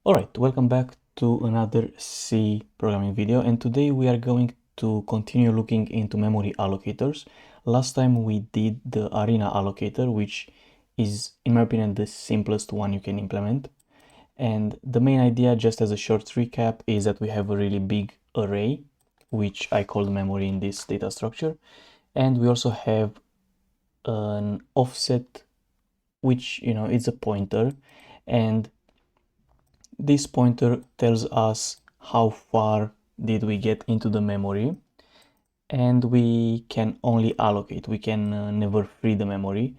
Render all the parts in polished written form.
Alright, welcome back to another C programming video, and today we are going to continue looking into memory allocators. Last time we did the arena allocator, which is, in my opinion, the simplest one you can implement. And the main idea, just as a short recap, is that we have a really big array, which I called memory in this data structure. And we also have an offset, which, is a pointer. And this pointer tells us how far did we get into the memory, and we can only allocate. We can never free the memory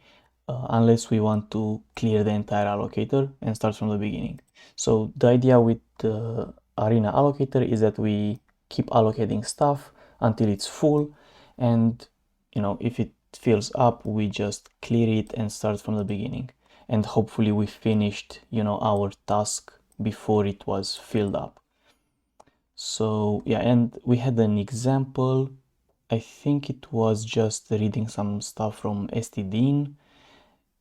unless we want to clear the entire allocator and start from the beginning. So the idea with the arena allocator is that we keep allocating stuff until it's full, and if it fills up, we just clear it and start from the beginning, and hopefully we finished our task before it was filled up. So yeah, and we had an example. I think it was just reading some stuff from stdin,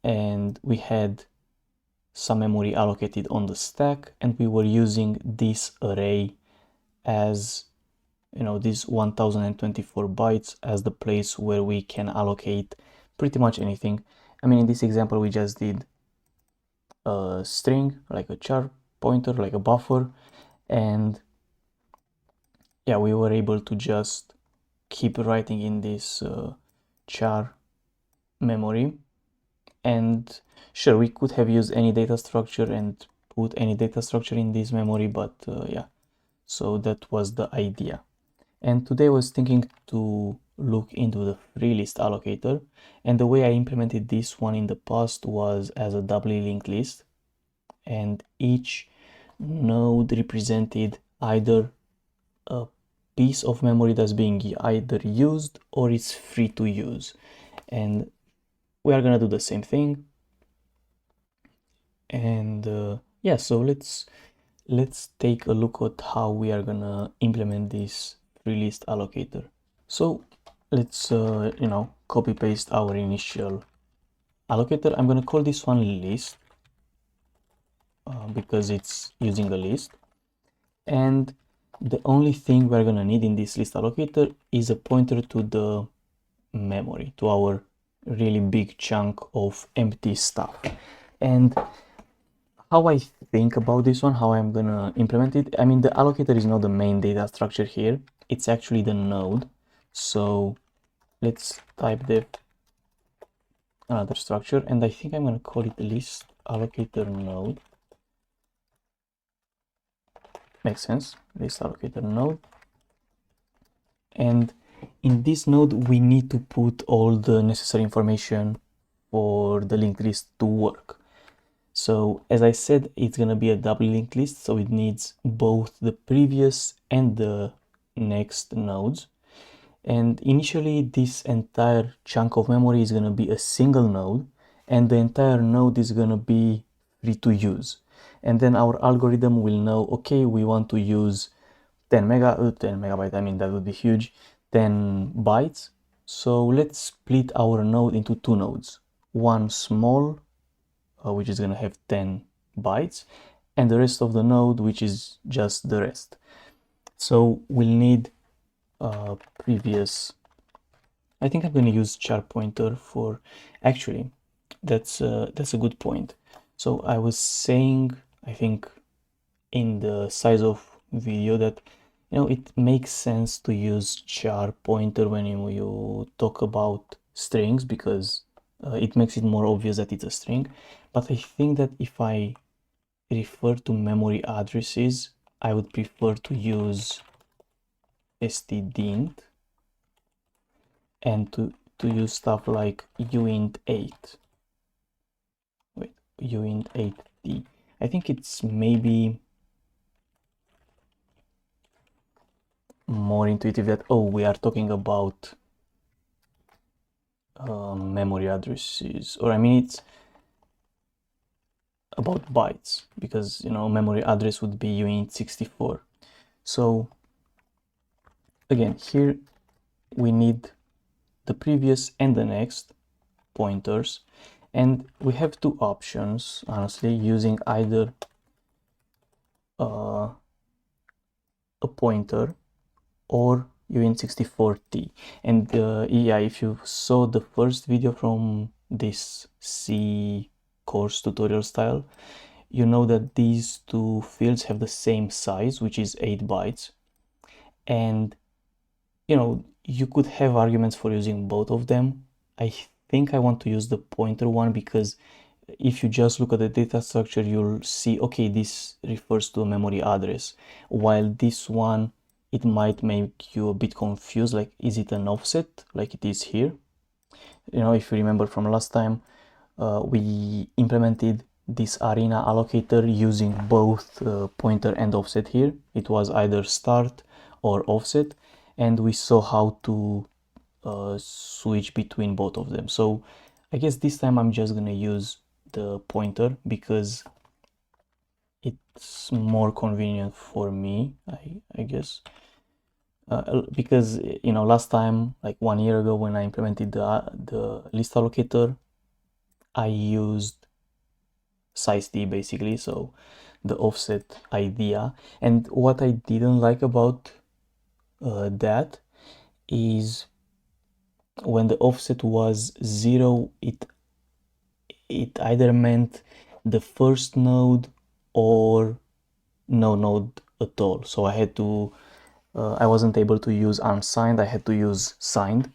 and we had some memory allocated on the stack, and we were using this array as these 1024 bytes as the place where we can allocate pretty much anything. I mean, in this example we just did a string, like a char pointer, like a buffer, and yeah, we were able to just keep writing in this char memory. And sure, we could have used any data structure and put any data structure in this memory, but yeah, so that was the idea. And today I was thinking to look into the free list allocator, and the way I implemented this one in the past was as a doubly linked list, and each node represented either a piece of memory that's being either used or it's free to use. And we are gonna do the same thing. And yeah, so let's take a look at how we are gonna implement this free list allocator. So let's copy paste our initial allocator. I'm gonna call this one list because it's using a list, and the only thing we're gonna need in this list allocator is a pointer to the memory, to our really big chunk of empty stuff. And how I think about this one, how I'm gonna implement it, I mean, the allocator is not the main data structure here, it's actually the node. So let's type the another structure, and I think I'm gonna call it list allocator node. Makes sense, list allocator node. And in this node we need to put all the necessary information for the linked list to work. So as I said, it's gonna be a double linked list, so it needs both the previous and the next nodes. And initially this entire chunk of memory is gonna be a single node, and the entire node is gonna be free to use. And then our algorithm will know, okay, we want to use 10 megabyte, I mean, that would be huge, 10 bytes. So let's split our node into two nodes, one small, which is gonna have 10 bytes, and the rest of the node, which is just the rest. So we'll need previous, I think I'm gonna use char pointer for, actually, that's a good point. So I was saying, I think in the size of video, that it makes sense to use char pointer when you talk about strings, because it makes it more obvious that it's a string. But I think that if I refer to memory addresses, I would prefer to use stdint and to use stuff like uint8. Wait, uint8d. I think it's maybe more intuitive that, oh, we are talking about memory addresses, or I mean, it's about bytes, because memory address would be uint64. So again, here we need the previous and the next pointers, and we have two options, honestly, using either pointer or uint64t. And yeah, if you saw the first video from this C course tutorial style, you know that these two fields have the same size, which is 8 bytes. And you know, you could have arguments for using both of them. I think I want to use the pointer one because if you just look at the data structure, you'll see, okay, this refers to a memory address, while this one, it might make you a bit confused, like, is it an offset like it is here? You know, if you remember from last time, we implemented this arena allocator using both pointer and offset here. It was either start or offset, and we saw how to switch between both of them. So I guess this time I'm just gonna use the pointer because it's more convenient for me, I guess. Because you know, last time, like 1 year ago, when I implemented the list allocator, I used size t basically, so the offset idea. And what I didn't like about that is when the offset was 0, it either meant the first node or no node at all. So I had to I wasn't able to use unsigned, I had to use signed.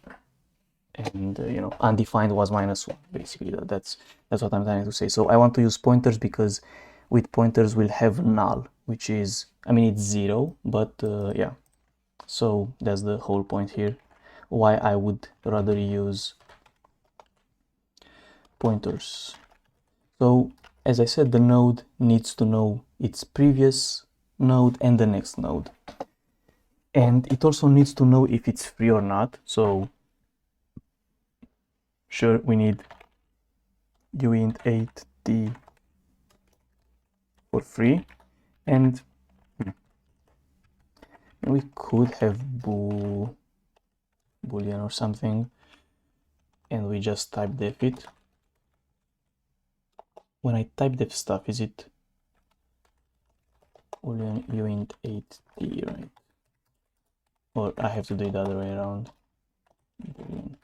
And you know, undefined was -1 basically. That's what I'm trying to say. So I want to use pointers because with pointers we'll have null, which is, I mean, it's 0, but yeah. So that's the whole point here, why I would rather use pointers. So as I said, the node needs to know its previous node and the next node, and it also needs to know if it's free or not. So sure, we need uint8t for free, and we could have boolean or something, and we just type def it. When I type def stuff, is it boolean uint8t, right? Or I have to do it the other way around. Boolean.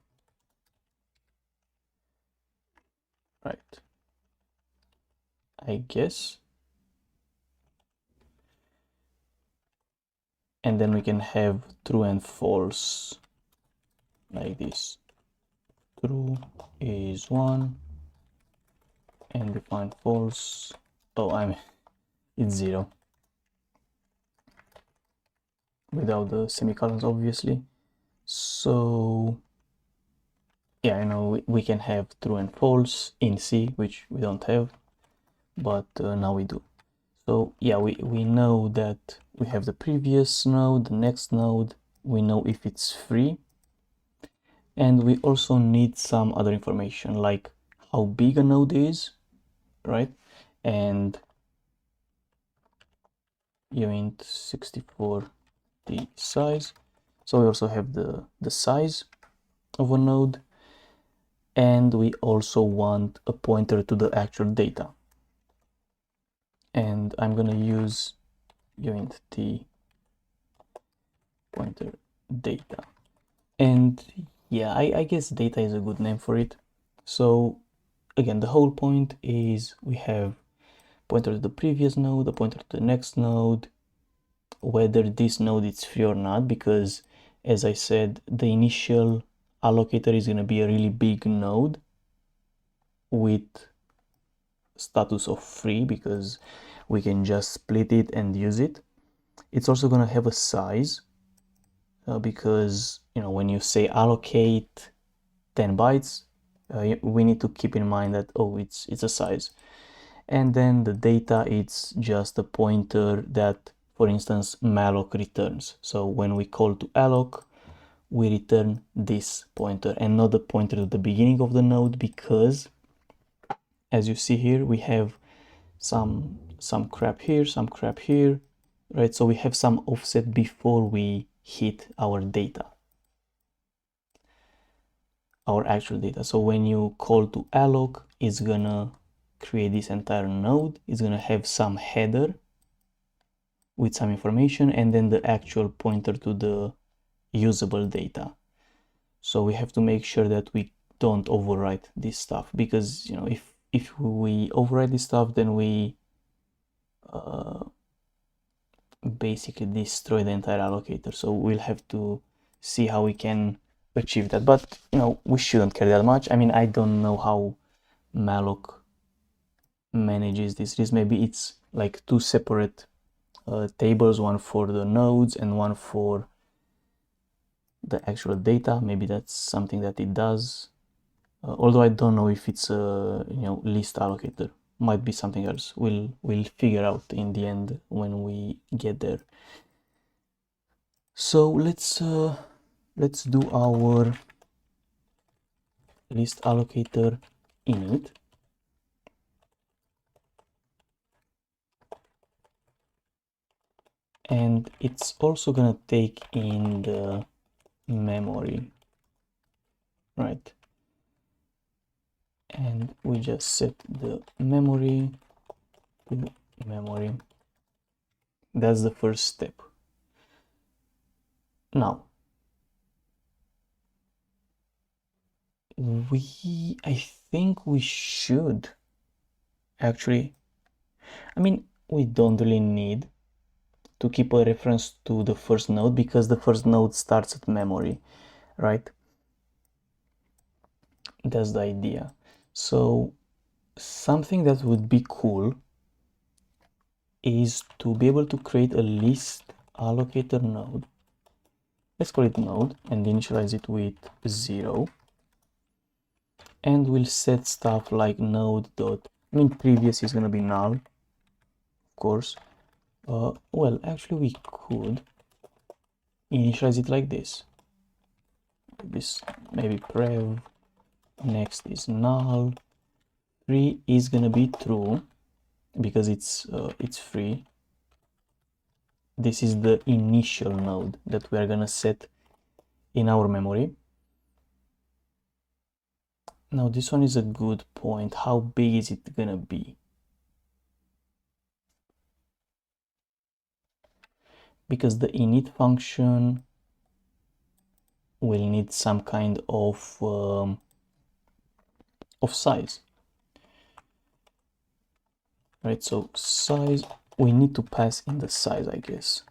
Right, I guess. And then we can have true and false like this. True is 1 and define false. Oh, it's 0 without the semicolons, obviously. So yeah, I know we can have true and false in C, which we don't have, but now we do. So yeah, we know that we have the previous node, the next node, we know if it's free, and we also need some other information like how big a node is, right? And uint64 the size. So we also have the size of a node, and we also want a pointer to the actual data. And I'm gonna use uint pointer data. And yeah, I guess data is a good name for it. So again, the whole point is we have pointer to the previous node, a pointer to the next node, whether this node is free or not, because as I said, the initial allocator is going to be a really big node with status of free because we can just split it and use it. It's also going to have a size because, you know, when you say allocate 10 bytes, we need to keep in mind that, oh, it's a size. And then the data, it's just a pointer that, for instance, malloc returns. So when we call to alloc, we return this pointer and not the pointer to the beginning of the node, because as you see here, we have some crap here, some crap here, right? So we have some offset before we hit our data, our actual data. So when you call to alloc, it's gonna create this entire node. It's gonna have some header, with some information, and then the actual pointer to the usable data. So we have to make sure that we don't overwrite this stuff, because if we overwrite this stuff, then we basically destroy the entire allocator. So we'll have to see how we can achieve that, but we shouldn't care that much. I mean, I don't know how malloc manages this. Maybe it's like two separate tables, one for the nodes and one for the actual data. Maybe that's something that it does, although I don't know if it's a list allocator. Might be something else. We'll figure out in the end when we get there. So let's do our list allocator init. And it's also gonna take in the memory, right? And we just set the memory to memory. That's the first step. Now I think we should actually, I mean, we don't really need to keep a reference to the first node, because the first node starts at memory, right? That's the idea. So something that would be cool is to be able to create a list allocator node. Let's call it node and initialize it with 0. And we'll set stuff like node dot, I mean, previous is going to be null, of course. Well, actually we could initialize it like this. Maybe prev next is null, 3 is going to be true because it's free. This is the initial node that we are going to set in our memory. Now this one is a good point. How big is it gonna be? Because the init function will need some kind of size, right? So size, we need to pass in the size, I guess.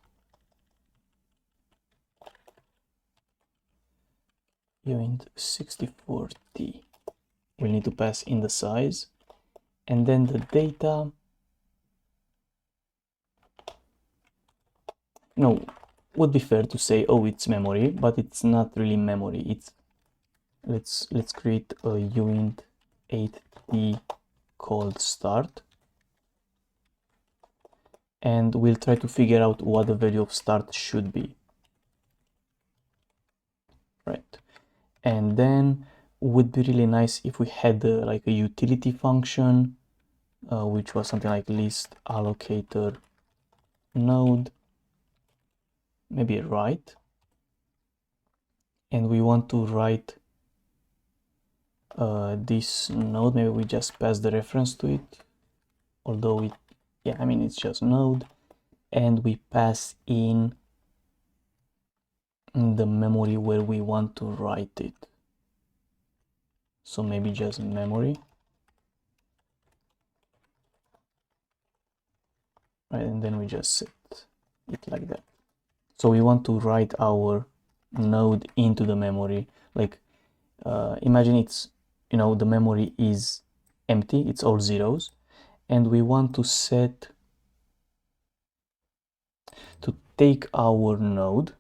Uint 64t. We need to pass in the size, and then the data. No, would be fair to say, oh, it's memory, but it's not really memory. It's let's create a uint 8t called start, and we'll try to figure out what the value of start should be, right? And then would be really nice if we had like a utility function, which was something like list allocator node, maybe write, and we want to write this node. Maybe we just pass the reference to it, although I mean, it's just node, and we pass in the memory where we want to write it. So maybe just memory, right? And then we just set it like that. So we want to write our node into the memory. Like imagine it's, the memory is empty, it's all zeros, and we want to take our node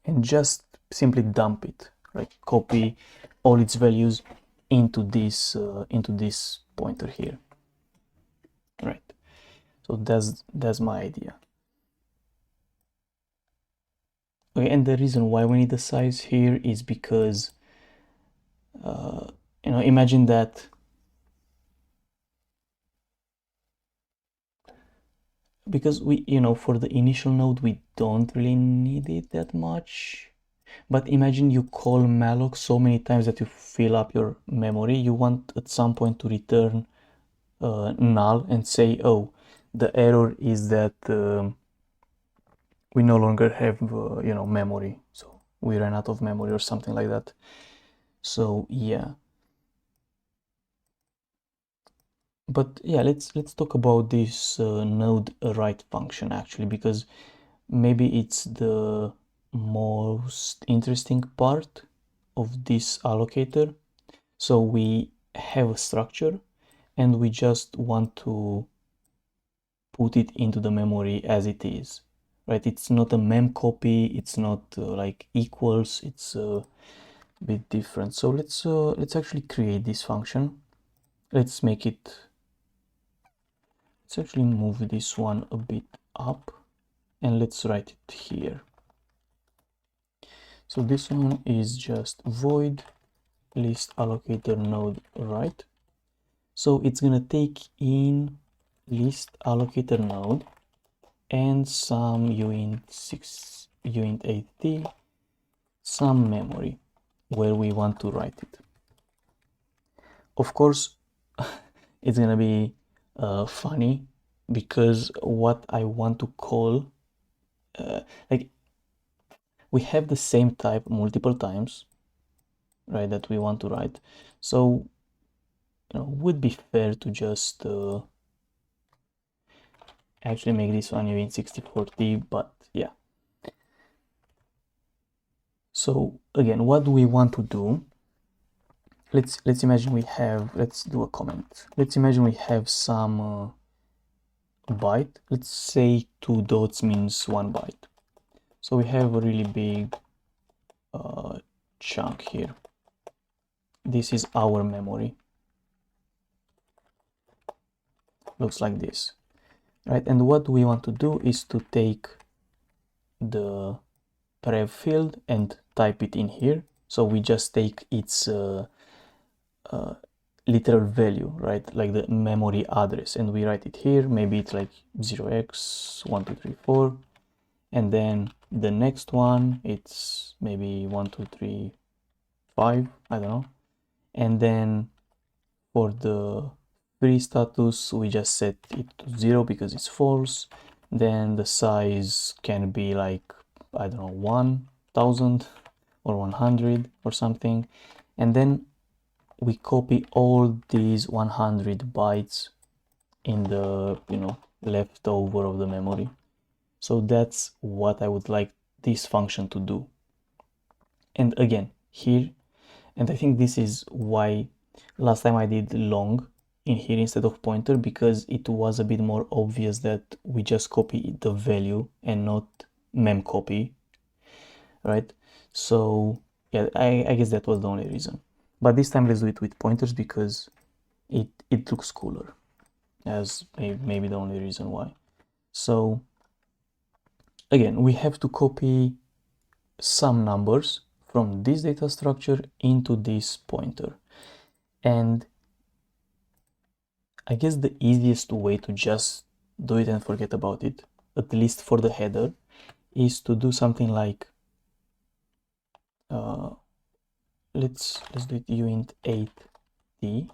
and just simply dump it, right? Copy all its values into this pointer here, right? So that's my idea. Okay, and the reason why we need the size here is because imagine that because we, for the initial node, we don't really need it that much. But imagine you call malloc so many times that you fill up your memory. You want at some point to return null and say, oh, the error is that we no longer have memory, so we ran out of memory or something like that. So yeah, but yeah, let's talk about this node write function actually, because maybe it's the most interesting part of this allocator. So we have a structure and we just want to put it into the memory as it is, right? It's not a mem copy, it's not like equals, it's a bit different. So let's actually create this function. Let's make it, let's actually move this one a bit up and let's write it here. So this one is just void list allocator node write. So it's gonna take in list allocator node and some uint8t, some memory where we want to write it. Of course, it's gonna be funny because what I want to call, like, we have the same type multiple times, right, that we want to write. So, would be fair to just actually make this one uint64t, but yeah. So again, what do we want to do? Let's imagine we have, let's do a comment. Let's imagine we have some byte. Let's say 2 dots means 1 byte. So we have a really big chunk here. This is our memory. Looks like this, right? And what we want to do is to take the prev field and type it in here. So we just take its literal value, right? Like the memory address, and we write it here. Maybe it's like 0x1234, and then the next one it's maybe 1235, I don't know. And then for the free status we just set it to 0 because it's false. Then the size can be like, I don't know, 1000 or 100 or something. And then we copy all these 100 bytes in the leftover of the memory. So that's what I would like this function to do. And again, here, and I think this is why last time I did long in here instead of pointer, because it was a bit more obvious that we just copy the value and not mem copy, right? So yeah, I guess that was the only reason. But this time let's do it with pointers because it looks cooler, as maybe the only reason why. So again, we have to copy some numbers from this data structure into this pointer. And I guess the easiest way to just do it and forget about it, at least for the header, is to do something like let's do it uint8t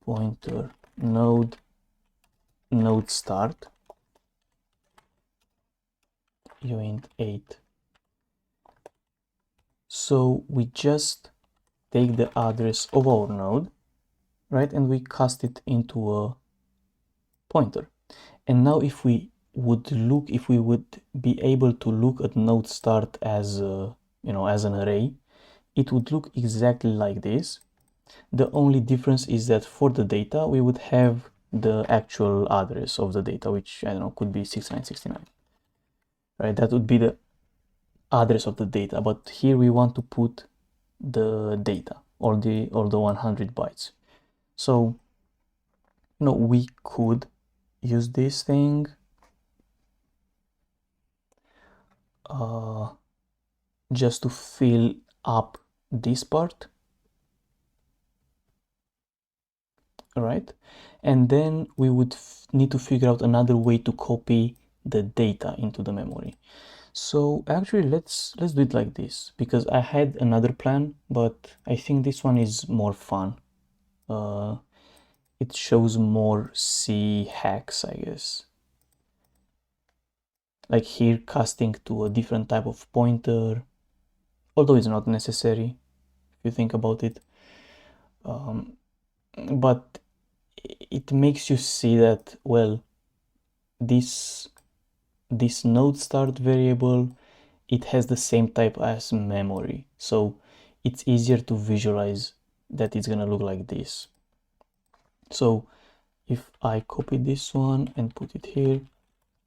pointer node start uint8. So we just take the address of our node, right, and we cast it into a pointer. And now if we would be able to look at node start as as an array, it would look exactly like this. The only difference is that for the data we would have the actual address of the data, which I don't know, could be 6969, right? That would be the address of the data, but here we want to put the data or the 100 bytes. So we could use this thing just to fill up this part, right? And then we would need to figure out another way to copy the data into the memory. So actually let's do it like this, because I had another plan, but I think this one is more fun. it shows more C hacks, I guess. Like here, casting to a different type of pointer, although it's not necessary if you think about it. But it makes you see that, well, this node start variable, it has the same type as memory, so it's easier to visualize that it's gonna look like this. So if I copy this one and put it here,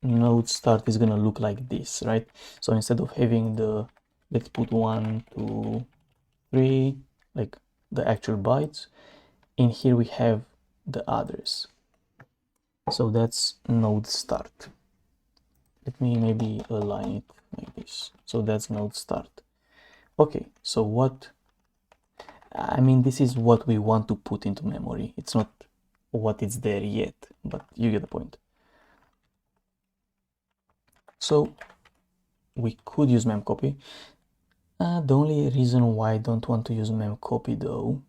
node start is gonna look like this, right? So instead of having the, let's put 1 2 3, like the actual bytes, in here we have the address. So that's node start. Let me maybe align it like this. So that's node start. Okay, so what, I mean, this is what we want to put into memory. It's not what is there yet, but you get the point. So we could use memcopy. The only reason why I don't want to use memcopy though,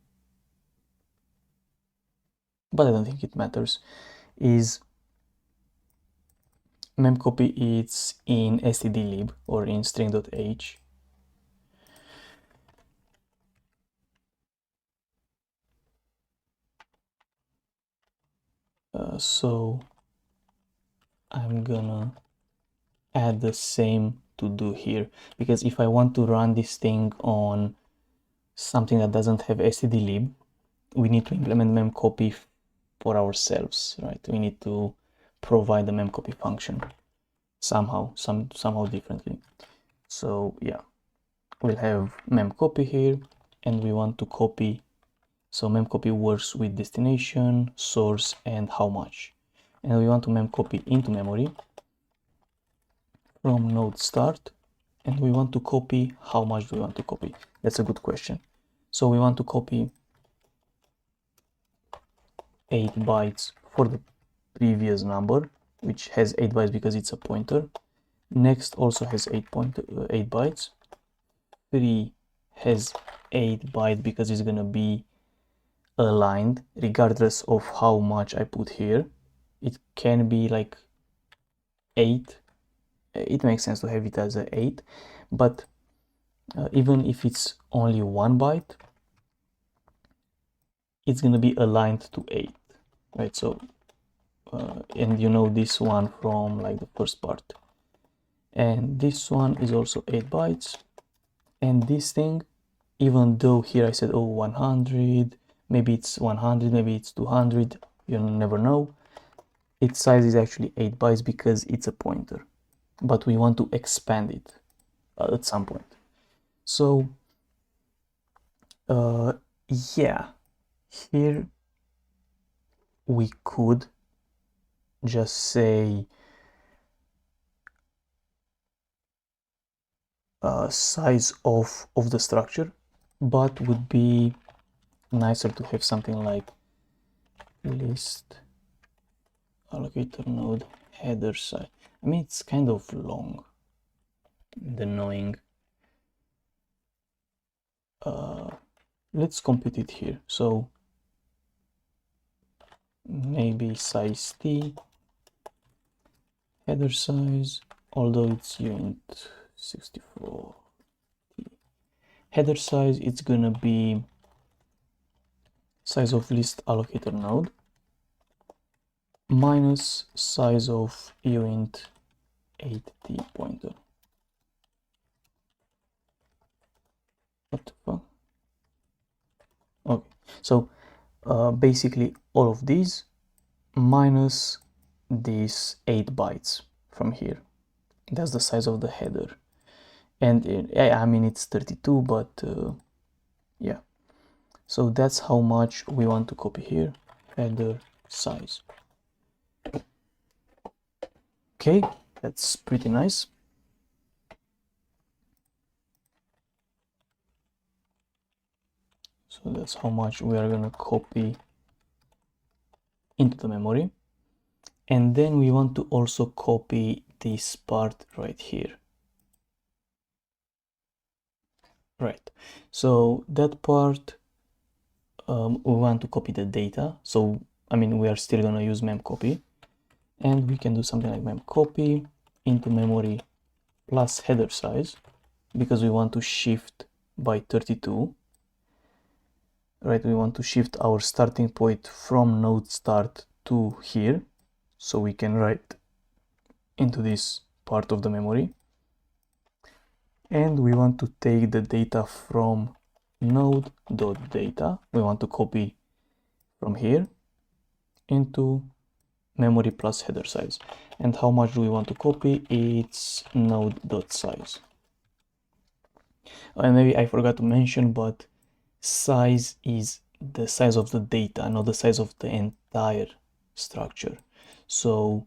but I don't think it matters, is memcopy it's in stdlib or in string.h. So I'm gonna add the same to do here, because if I want to run this thing on something that doesn't have stdlib, we need to implement memcopy for ourselves, right? We need to provide the memcopy function somehow differently. So yeah, we'll have memcopy here, and we want to copy. So memcopy works with destination, source, and how much. And we want to memcopy into memory from node start, and we want to copy, how much do we want to copy? That's a good question. So we want to copy 8 bytes for the previous number, which has 8 bytes because it's a pointer. Next also has 8 bytes. 3 has 8 bytes because it's gonna be aligned regardless of how much I put here. It can be like 8. It makes sense to have it as a 8, but even if it's only 1 byte, it's gonna be aligned to 8, right? So and you know this one from like the first part. And this one is also 8 bytes. And this thing, even though here I said, oh, 100, maybe it's 100, maybe it's 200, you never know, its size is actually 8 bytes because it's a pointer, but we want to expand it at some point. So yeah, here we could just say size of the structure, but would be nicer to have something like list allocator node header size. I mean, it's kind of long and annoying. Let's compute it here. So maybe size t, header size, although it's uint 64. Header size, it's gonna be size of list allocator node minus size of uint 8t pointer. What the fuck? Okay, so basically all of these minus these 8 bytes from here. That's the size of the header. And I mean, it's 32, but yeah. So that's how much we want to copy here, header size. Okay, that's pretty nice. So that's how much we are gonna copy into the memory. And then we want to also copy this part right here. Right, so that part, we want to copy the data. So I mean, we are still gonna use memcopy, and we can do something like memcopy into memory plus header size, because we want to shift by 32, right? We want to shift our starting point from node start to here, so we can write into this part of the memory. And we want to take the data from node.data. We want to copy from here into memory plus header size. And how much do we want to copy? It's node.size. And maybe I forgot to mention, but size is the size of the data, not the size of the entire structure. So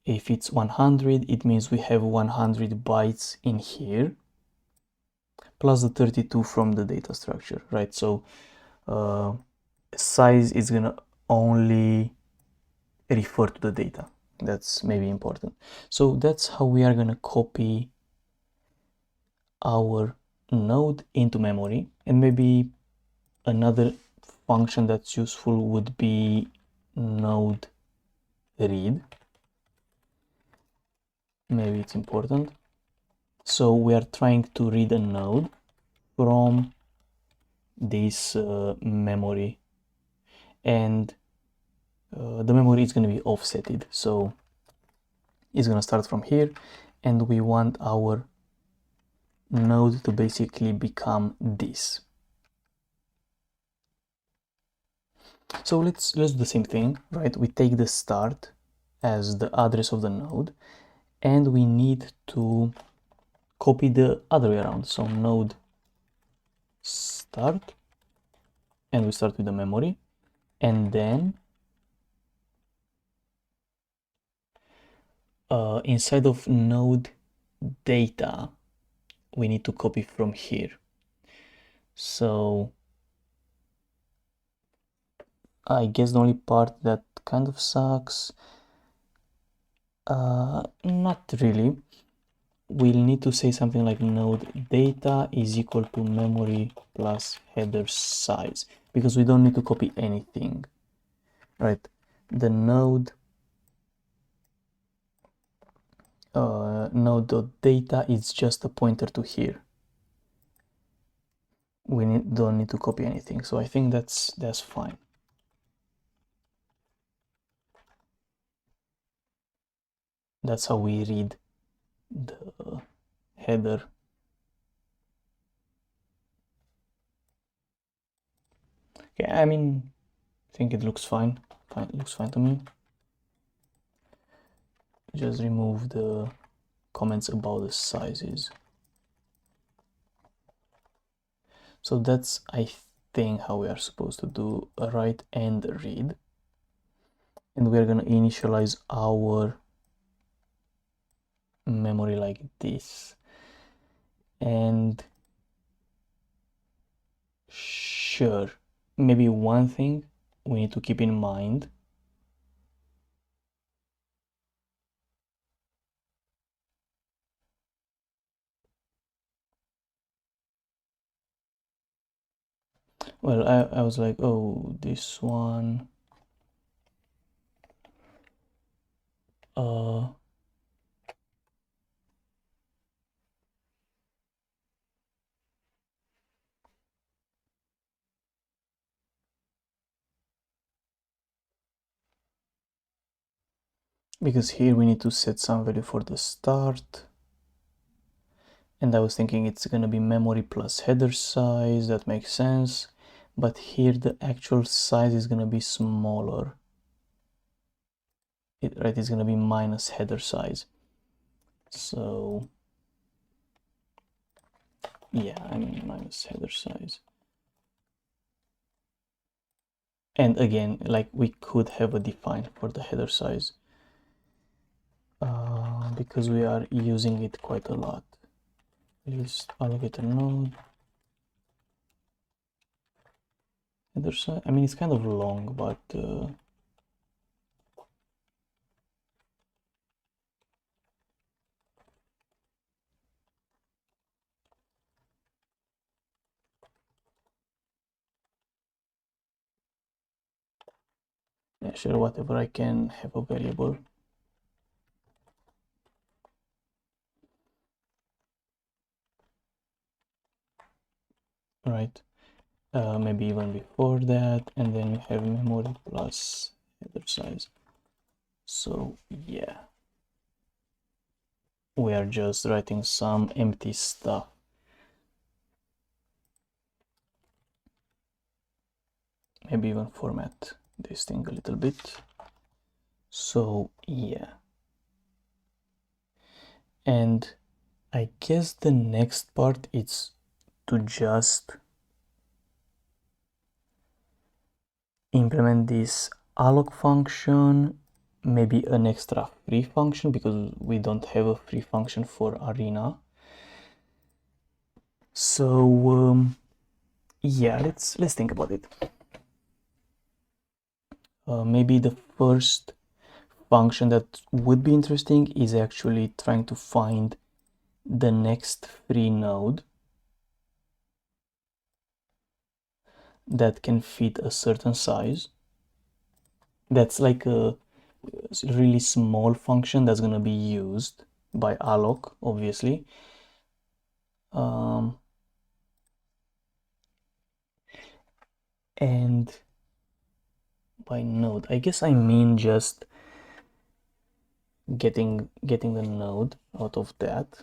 if it's 100, it means we have 100 bytes in here, plus the 32 from the data structure, right? So size is gonna only refer to the data. That's maybe important. So that's how we are gonna copy our node into memory. And maybe another function that's useful would be node read. Maybe it's important. So we are trying to read a node from this memory, and the memory is going to be offsetted, so it's going to start from here, and we want our node to basically become this. So let's do the same thing, right? We take the start as the address of the node, and we need to copy the other way around. So node start, and we start with the memory, and then inside of node data, we need to copy from here. So I guess the only part that kind of sucks, not really. We'll need to say something like node data is equal to memory plus header size, because we don't need to copy anything, right? The node node.data is just a pointer to here. We don't need to copy anything, so I think that's fine. That's how we read the header. Okay, I mean, I think it looks fine. It looks fine to me. Just remove the comments about the sizes. So that's, I think, how we are supposed to do a write and a read. And we're gonna initialize our memory like this. And sure, maybe one thing we need to keep in mind. Well, I was like, oh, this one. Because here we need to set some value for the start. And I was thinking it's gonna be memory plus header size, that makes sense. But here the actual size is gonna be smaller. Right, it's gonna be minus header size. So yeah, I mean minus header size. And again, like we could have a define for the header size because we are using it quite a lot. Use allocator node header size. I mean, it's kind of long, but Yeah, sure, whatever I can have a variable. Right, maybe even before that, and then you have memory plus header size. So yeah, we are just writing some empty stuff. Maybe even format this thing a little bit. So yeah, and I guess the next part is to just implement this alloc function, maybe an extra free function, because we don't have a free function for Arena. So yeah, let's think about it. Maybe the first function that would be interesting is actually trying to find the next free node that can fit a certain size. That's like a really small function that's going to be used by alloc, obviously. And by node, I guess I mean just getting the node out of that.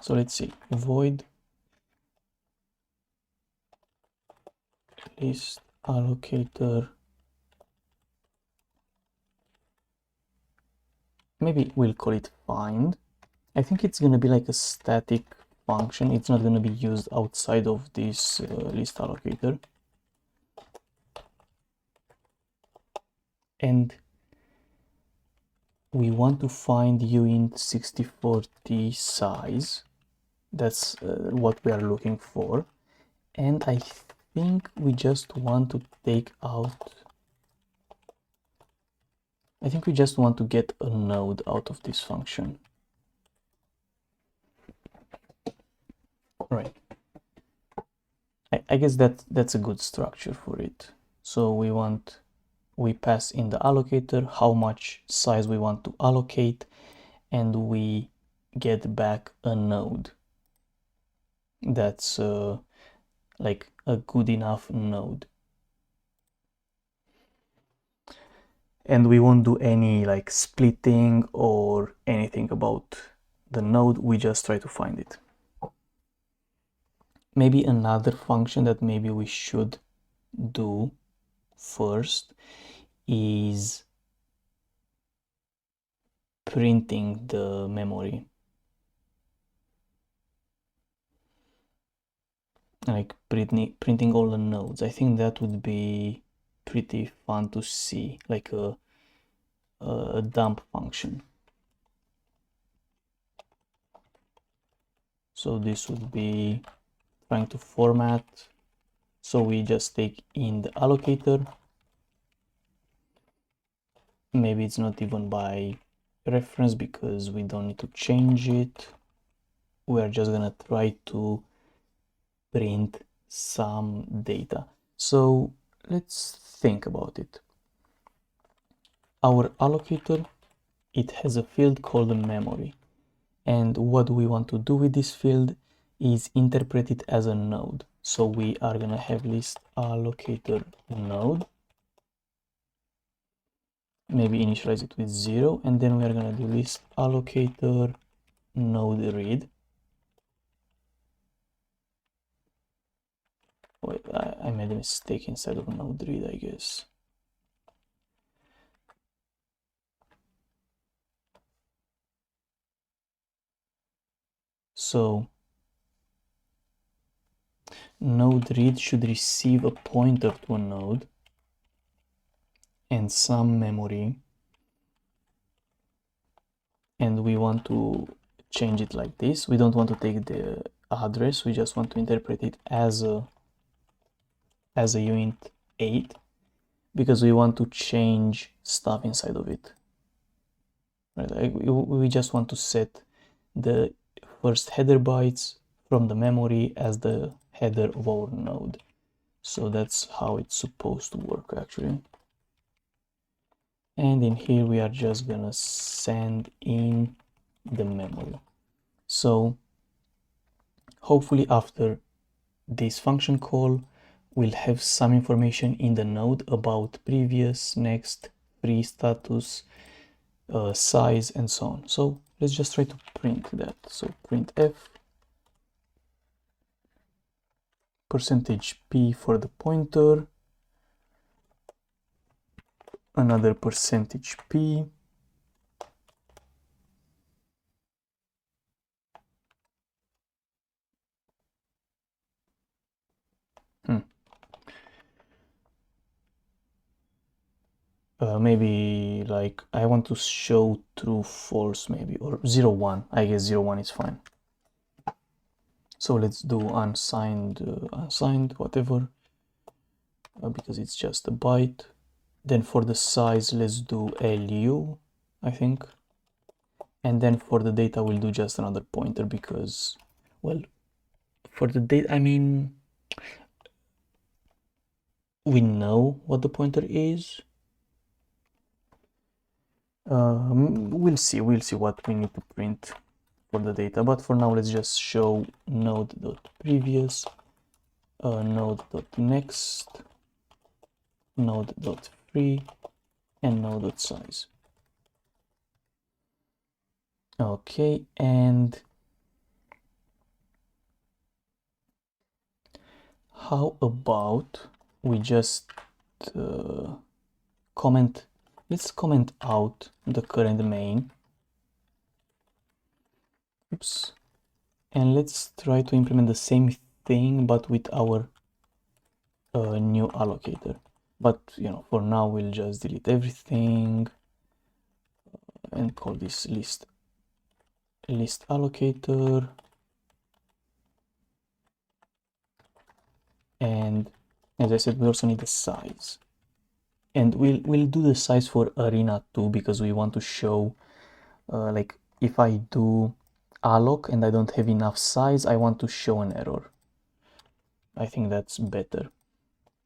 So let's see, void list allocator. Maybe we'll call it find. I think it's going to be like a static function. It's not going to be used outside of this list allocator. And we want to find uint 6040 size. That's what we are looking for. And I think we just want to take out, I think we just want to get a node out of this function. Right. I guess that's a good structure for it. So we pass in the allocator how much size we want to allocate, and we get back a node that's like a good enough node. And we won't do any like splitting or anything about the node, we just try to find it. Maybe another function that maybe we should do first is printing the memory, like printing all the nodes. I think that would be pretty fun to see, like a dump function. So this would be trying to format. So we just take in the allocator. Maybe it's not even by reference because we don't need to change it. We are just gonna try to print some data. So let's think about it. Our allocator, it has a field called memory. And what we want to do with this field is interpret it as a node. So we are gonna have list allocator node. Maybe initialize it with 0, and then we are gonna do list allocator node read. Wait, I made a mistake inside of node read, I guess. So node read should receive a pointer to a node and some memory, and we want to change it like this. We don't want to take the address, we just want to interpret it as a uint 8 because we want to change stuff inside of it. Right? We just want to set the first header bytes from the memory as the header of our node. So that's how it's supposed to work actually. And in here we are just gonna send in the memory. So hopefully after this function call we'll have some information in the node about previous, next, free status, size, and so on. So let's just try to print that. So printf %p for the pointer, another %p, maybe like I want to show true, false, maybe, or 0, 1. I guess 0, 1 is fine. So let's do unsigned, unsigned, whatever, because it's just a byte. Then for the size, let's do LU, I think. And then for the data, we'll do just another pointer because, well, for the data, I mean, we know what the pointer is. We'll see what we need to print for the data, but for now let's just show node.previous, node.next, node.free, and node.size. Okay, and how about we just let's comment out the current main. Oops. And let's try to implement the same thing but with our new allocator. But you know, for now we'll just delete everything and call this list allocator. And as I said, we also need the size. And we'll do the size for arena too, because we want to show like if I do alloc and I don't have enough size, I want to show an error. I think that's better.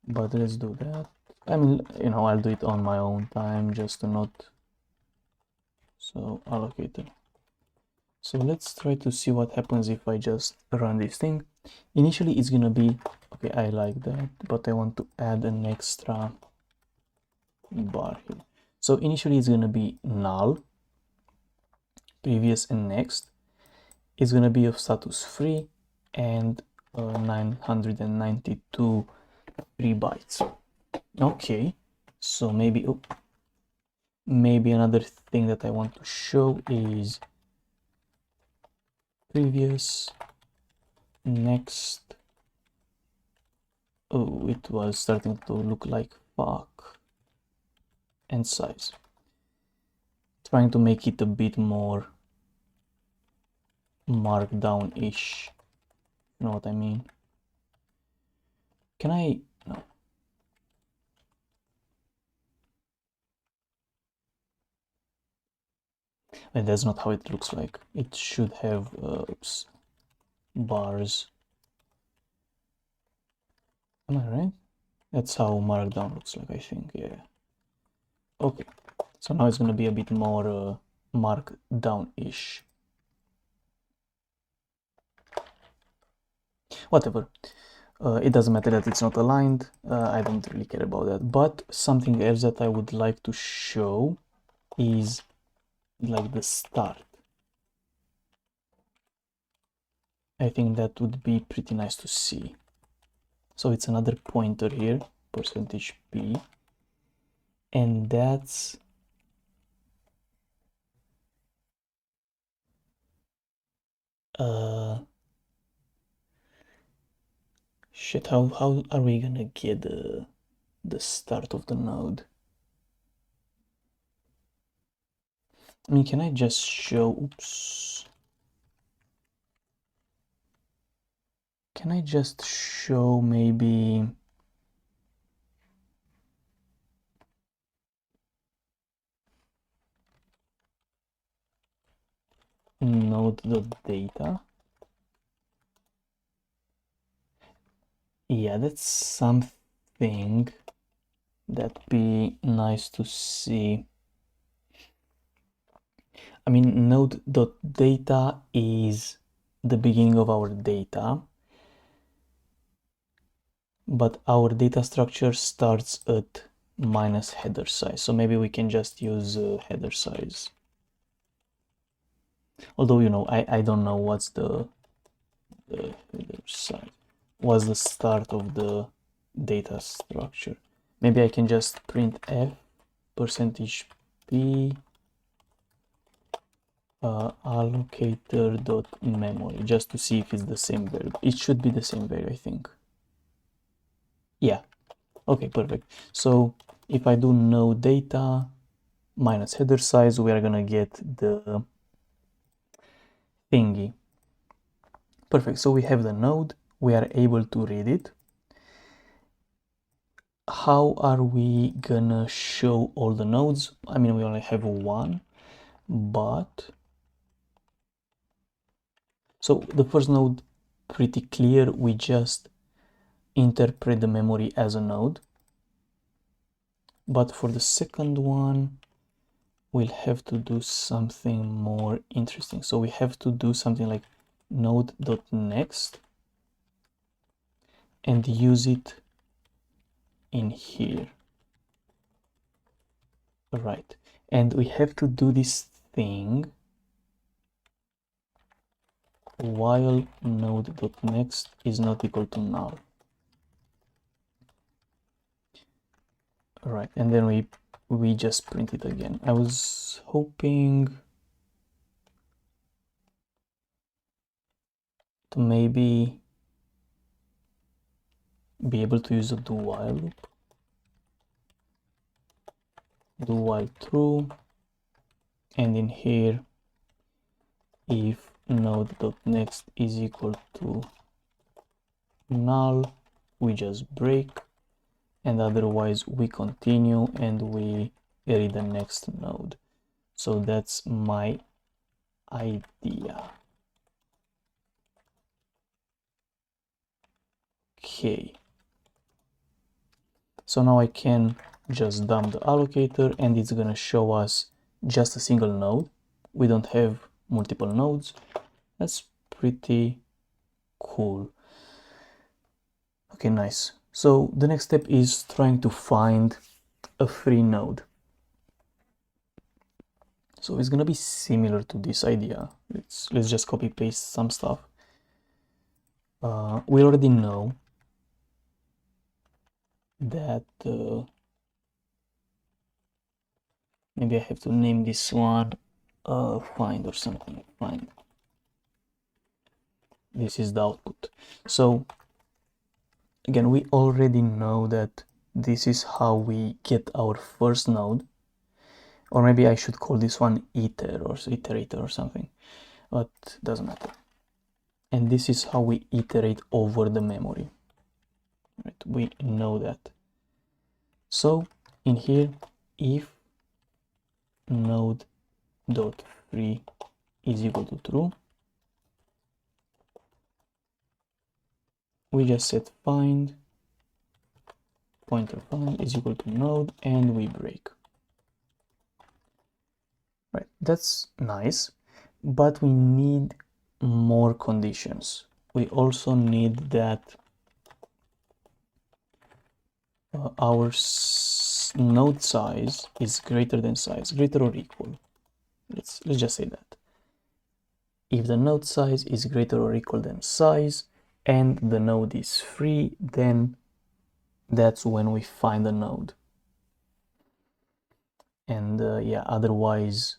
But let's do that. I mean, you know, I'll do it on my own time just to not. So allocator. So let's try to see what happens if I just run this thing. Initially it's gonna be okay. I like that, but I want to add an extra bar here. So initially it's gonna be null, previous and next. It's gonna be of status free and 992 free bytes. Okay, so maybe maybe another thing that I want to show is previous, next. Oh, it was starting to look like fuck, and size. Trying to make it a bit more markdown-ish. You know what I mean? Can I? No. And that's not how it looks like. It should have oops, bars. Am I right? That's how markdown looks like, I think. Yeah. Okay. So now it's gonna be a bit more markdown-ish. Whatever. It doesn't matter that it's not aligned. I don't really care about that. But something else that I would like to show is like the start. I think that would be pretty nice to see. So it's another pointer here, %p, and that's shit. How are we gonna get the start of the node? I mean, can I just show? Oops. Can I just show maybe? Node.data. Yeah, that's something that'd be nice to see. I mean, node.data is the beginning of our data, but our data structure starts at minus header size. So maybe we can just use header size. Although, you know, I don't know what's the header size. What's the start of the data structure? Maybe I can just print f %p allocator.memory just to see if it's the same value. It should be the same value, I think. Yeah. Okay, perfect. So if I do no data minus header size, we are gonna get the thingy. Perfect. So we have the node. We are able to read it. How are we gonna show all the nodes? I mean, we only have one, but so the first node, pretty clear. We just interpret the memory as a node. But for the second one, we'll have to do something more interesting. So we have to do something like node.next and use it in here. Right. And we have to do this thing while node.next is not equal to null. Right, and then we just print it again. I was hoping to maybe be able to use a do while loop. Do while true, and in here, if node.next is equal to null, we just break, and otherwise we continue and we read the next node. So that's my idea. Okay. So now I can just dump the allocator and it's gonna show us just a single node. We don't have multiple nodes. That's pretty cool. Okay, nice. So the next step is trying to find a free node. So it's gonna be similar to this idea. Let's just copy paste some stuff. We already know that maybe I have to name this one find or something. Find. This is the output. So again, we already know that this is how we get our first node, or maybe I should call this one iter or iterator or something, but doesn't matter. And this is how we iterate over the memory. Right? We know that. So in here, if node dot free is equal to true, we just set find pointer find is equal to node and we break. Right, that's nice, but we need more conditions. We also need that our node size is greater than size, greater or equal. Let's just say that. If the node size is greater or equal than size and the node is free, then that's when we find a node. And yeah, otherwise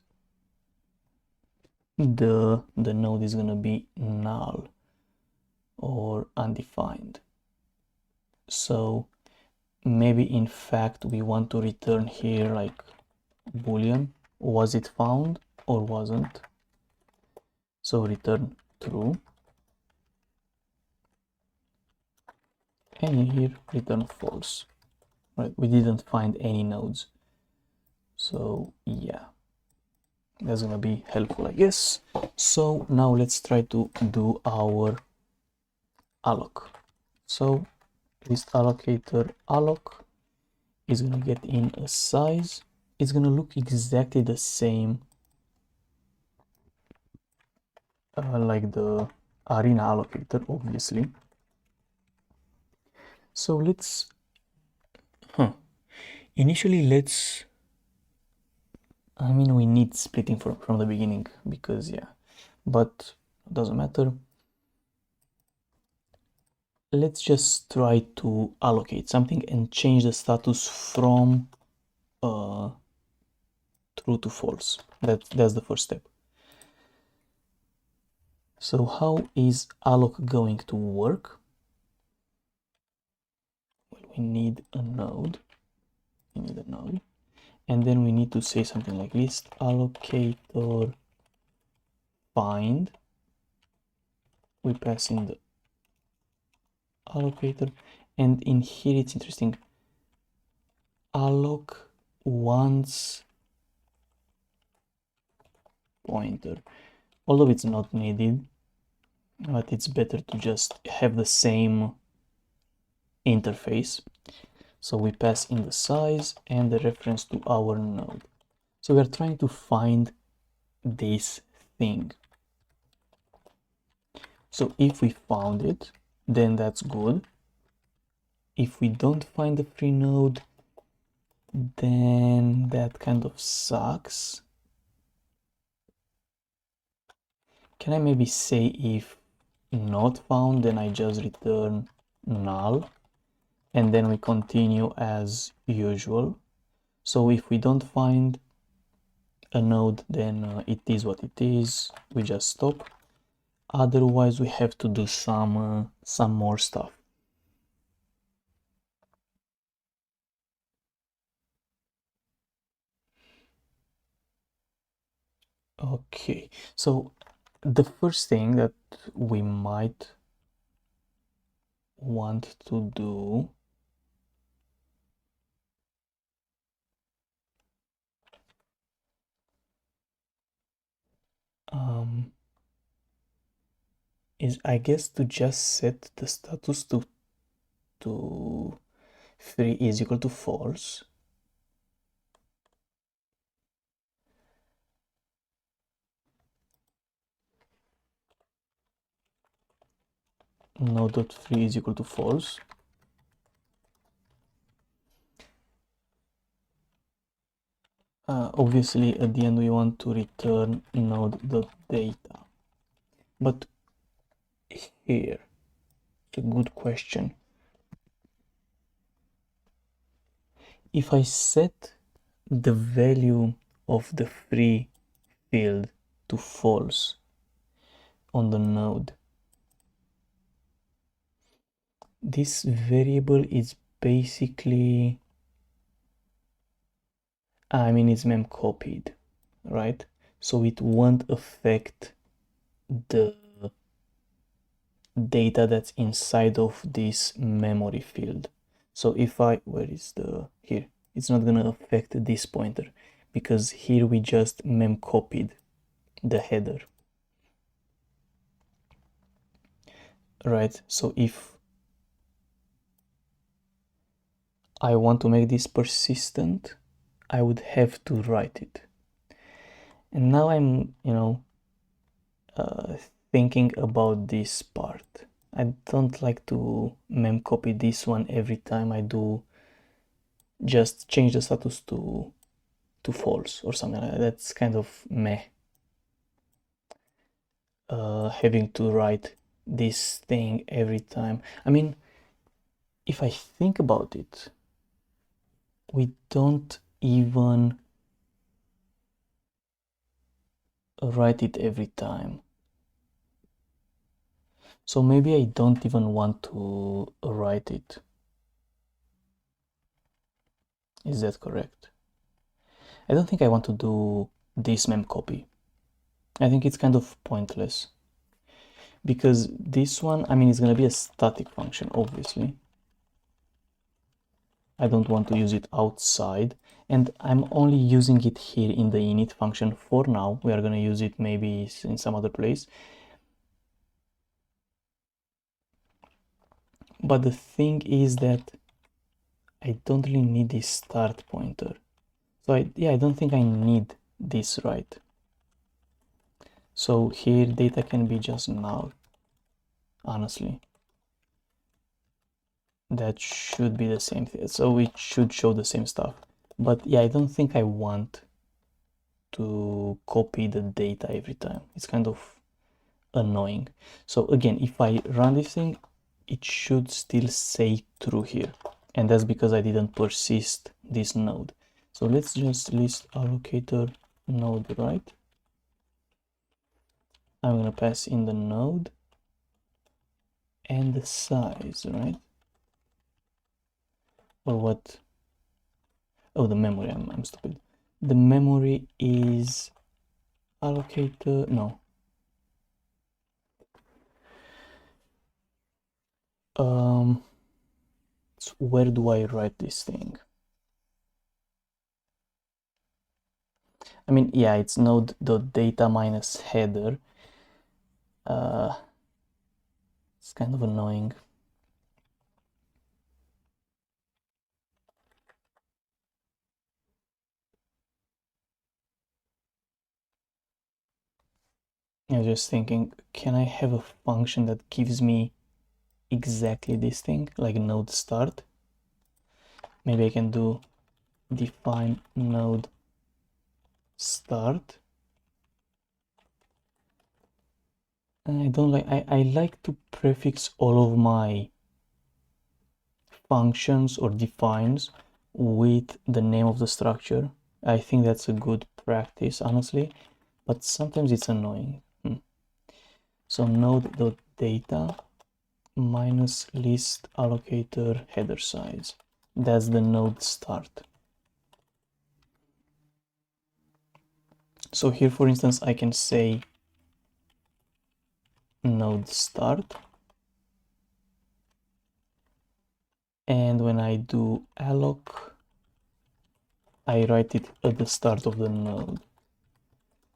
the node is gonna be null or undefined. So maybe in fact we want to return here like boolean, was it found or wasn't? So return true, and in here return false. Right, we didn't find any nodes. So yeah, that's gonna be helpful, I guess. So now let's try to do our alloc. So list allocator alloc is gonna get in a size. It's gonna look exactly the same like the arena allocator, obviously. So let's initially I mean, we need splitting from the beginning because yeah, but doesn't matter. Let's just try to allocate something and change the status from true to false. That's the first step. So how is alloc going to work? Well, we need a node. And then we need to say something like list allocator find. We pass in the allocator, and in here it's interesting. Alloc once pointer, although it's not needed, but it's better to just have the same interface. So we pass in the size and the reference to our node. So we are trying to find this thing. So if we found it, then that's good. If we don't find the free node, then that kind of sucks. Can I maybe say if not found, then I just return null, and then we continue as usual. So if we don't find a node, then it is what it is, we just stop. Otherwise we have to do some more stuff. Okay, so the first thing that we might want to do is, I guess, to just set the status to free is equal to false. Node.free is equal to false. Obviously at the end we want to return node.data, but here it's a good question. If I set the value of the free field to false on the node, this variable is basically, I mean, it's mem copied, right? So it won't affect the data that's inside of this memory field. So if I, where is the, here, it's not gonna affect this pointer because here we just mem copied the header, right? So if I want to make this persistent, I would have to write it. And now I'm, thinking about this part. I don't like to mem copy this one every time I do, just change the status to false or something like that. That's kind of meh. Having to write this thing every time. I mean, if I think about it, we don't even write it every time. So maybe I don't even want to write it. Is that correct? I don't think I want to do this mem copy. I think it's kind of pointless because this one, I mean, it's gonna be a static function, obviously. I don't want to use it outside, and I'm only using it here in the init function for now. We are gonna use it maybe in some other place. But the thing is that I don't really need this start pointer. So I don't think I need this, right? So here data can be just null, honestly. That should be the same thing. So it should show the same stuff. But yeah, I don't think I want to copy the data every time. It's kind of annoying. So again, if I run this thing, it should still say true here. And that's because I didn't persist this node. So let's just list allocator node, right? I'm gonna pass in the node and the size, right? Or what? Oh, the memory, I'm stupid. The memory is allocator, no. So where do I write this thing? I mean, yeah, it's node.data minus header. It's kind of annoying. I was just thinking, can I have a function that gives me exactly this thing, like node start? Maybe I can do define node start. I don't like, I like to prefix all of my functions or defines with the name of the structure. I think that's a good practice, honestly, but sometimes it's annoying. So node.data minus list allocator header size. That's the node start. So here, for instance, I can say node start, and when I do alloc, I write it at the start of the node.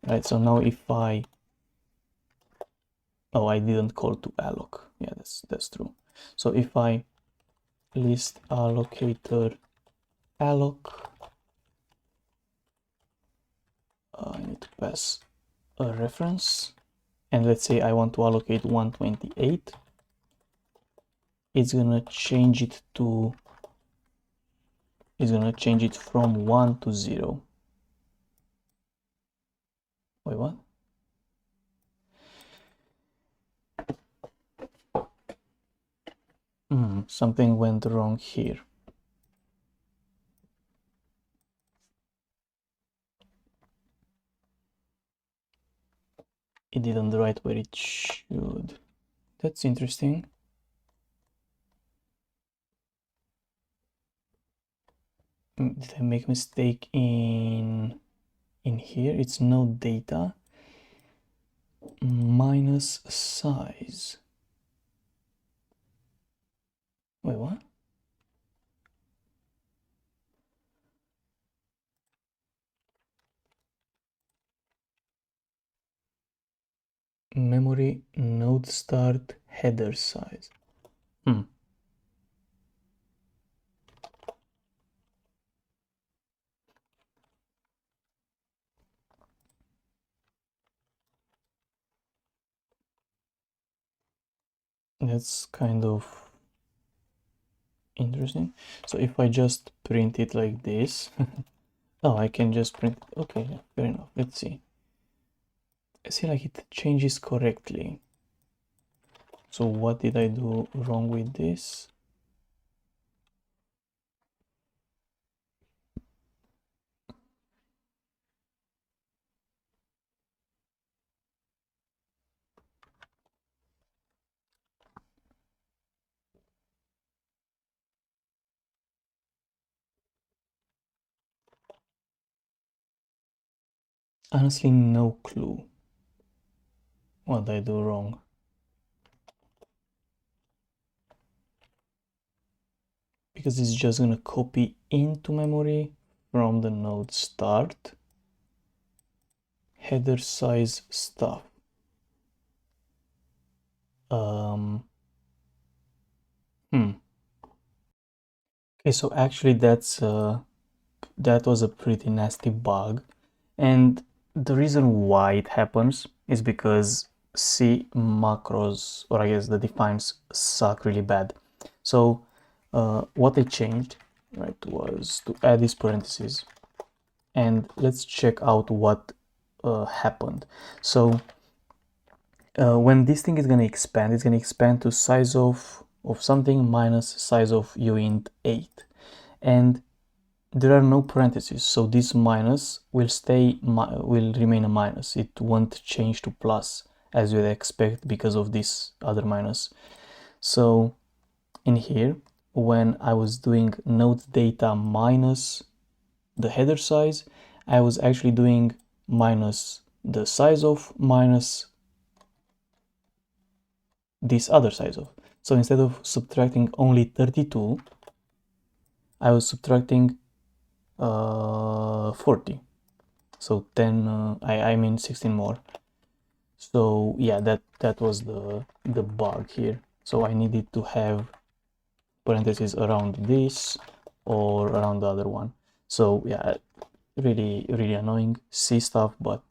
Right, so now if I I didn't call to alloc. Yeah, that's true. So if I list allocator alloc, I need to pass a reference, and let's say I want to allocate 128. It's gonna change it from 1 to 0. Wait, what? Something went wrong here. It didn't write where it should. That's interesting. Did I make a mistake in here? It's no data minus size. Wait, what? Memory node start header size. That's kind of interesting. So if I just print it like this, oh, I can just print. Okay, fair enough. Let's see. I see like it changes correctly. So what did I do wrong with this? Honestly, no clue what I do wrong. Because it's just gonna copy into memory from the node start header size stuff. Okay, so actually that was a pretty nasty bug, and the reason why it happens is because C macros, or I guess the defines, suck really bad. So what I changed, right, was to add these parentheses, and let's check out what happened. So when this thing is going to expand, it's going to expand to size of something minus size of uint 8, and there are no parentheses, so this minus will remain a minus. It won't change to plus as you'd expect because of this other minus. So in here, when I was doing node data minus the header size, I was actually doing minus the size of minus this other size of. So instead of subtracting only 32, I was subtracting 40. So 10, I mean 16 more. So yeah, that was the bug here. So I needed to have parentheses around this or around the other one. So yeah, really annoying C stuff, but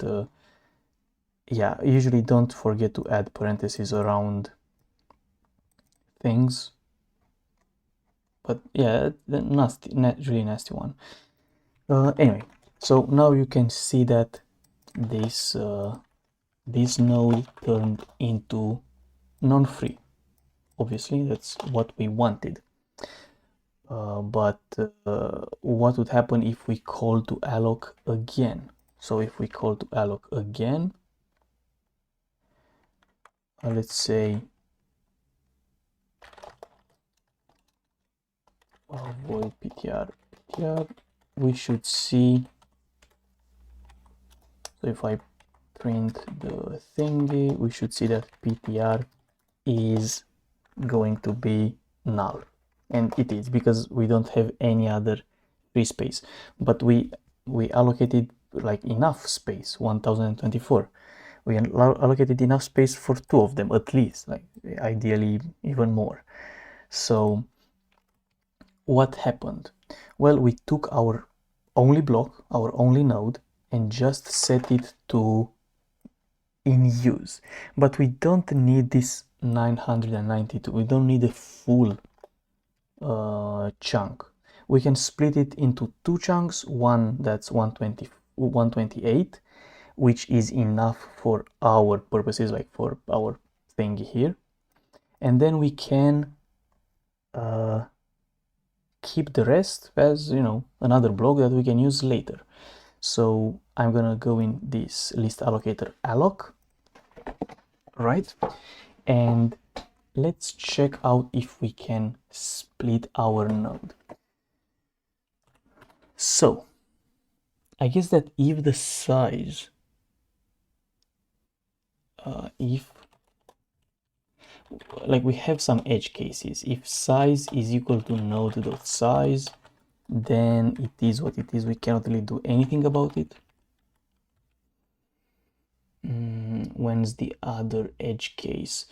yeah, usually don't forget to add parentheses around things. But yeah, really nasty one. Anyway, so now you can see that this this node turned into non-free. Obviously, that's what we wanted. But what would happen if we call to alloc again? So if we call to alloc again, let's say void ptr, we should see, so if I print the thingy, we should see that ptr is going to be null, and it is because we don't have any other free space, but we allocated like enough space, 1024. We allocated enough space for two of them at least, like ideally even more. So what happened? Well, we took our only block, our only node, and just set it to in use, but we don't need this 992. We don't need a full chunk. We can split it into two chunks, one that's 128, which is enough for our purposes, like for our thing here, and then we can keep the rest as, you know, another block that we can use later. So I'm gonna go in this list allocator alloc, right, and let's check out if we can split our node. So I guess that if the size, if like we have some edge cases, if size is equal to node.size, then it is what it is. We cannot really do anything about it. When's the other edge case?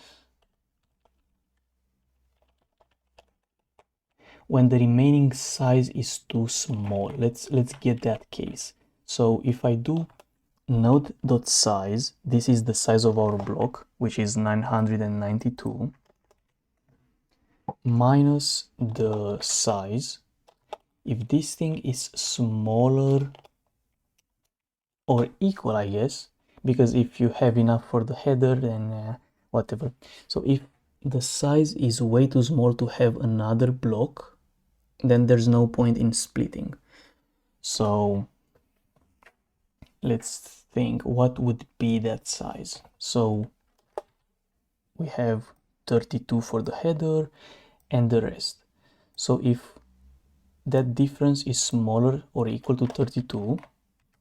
When the remaining size is too small. Let's get that case. So if I do node.size, this is the size of our block, which is 992, minus the size. If this thing is smaller or equal, I guess, because if you have enough for the header, then whatever. So if the size is way too small to have another block, then there's no point in splitting. So let's think what would be that size. So we have 32 for the header and the rest. So if that difference is smaller or equal to 32,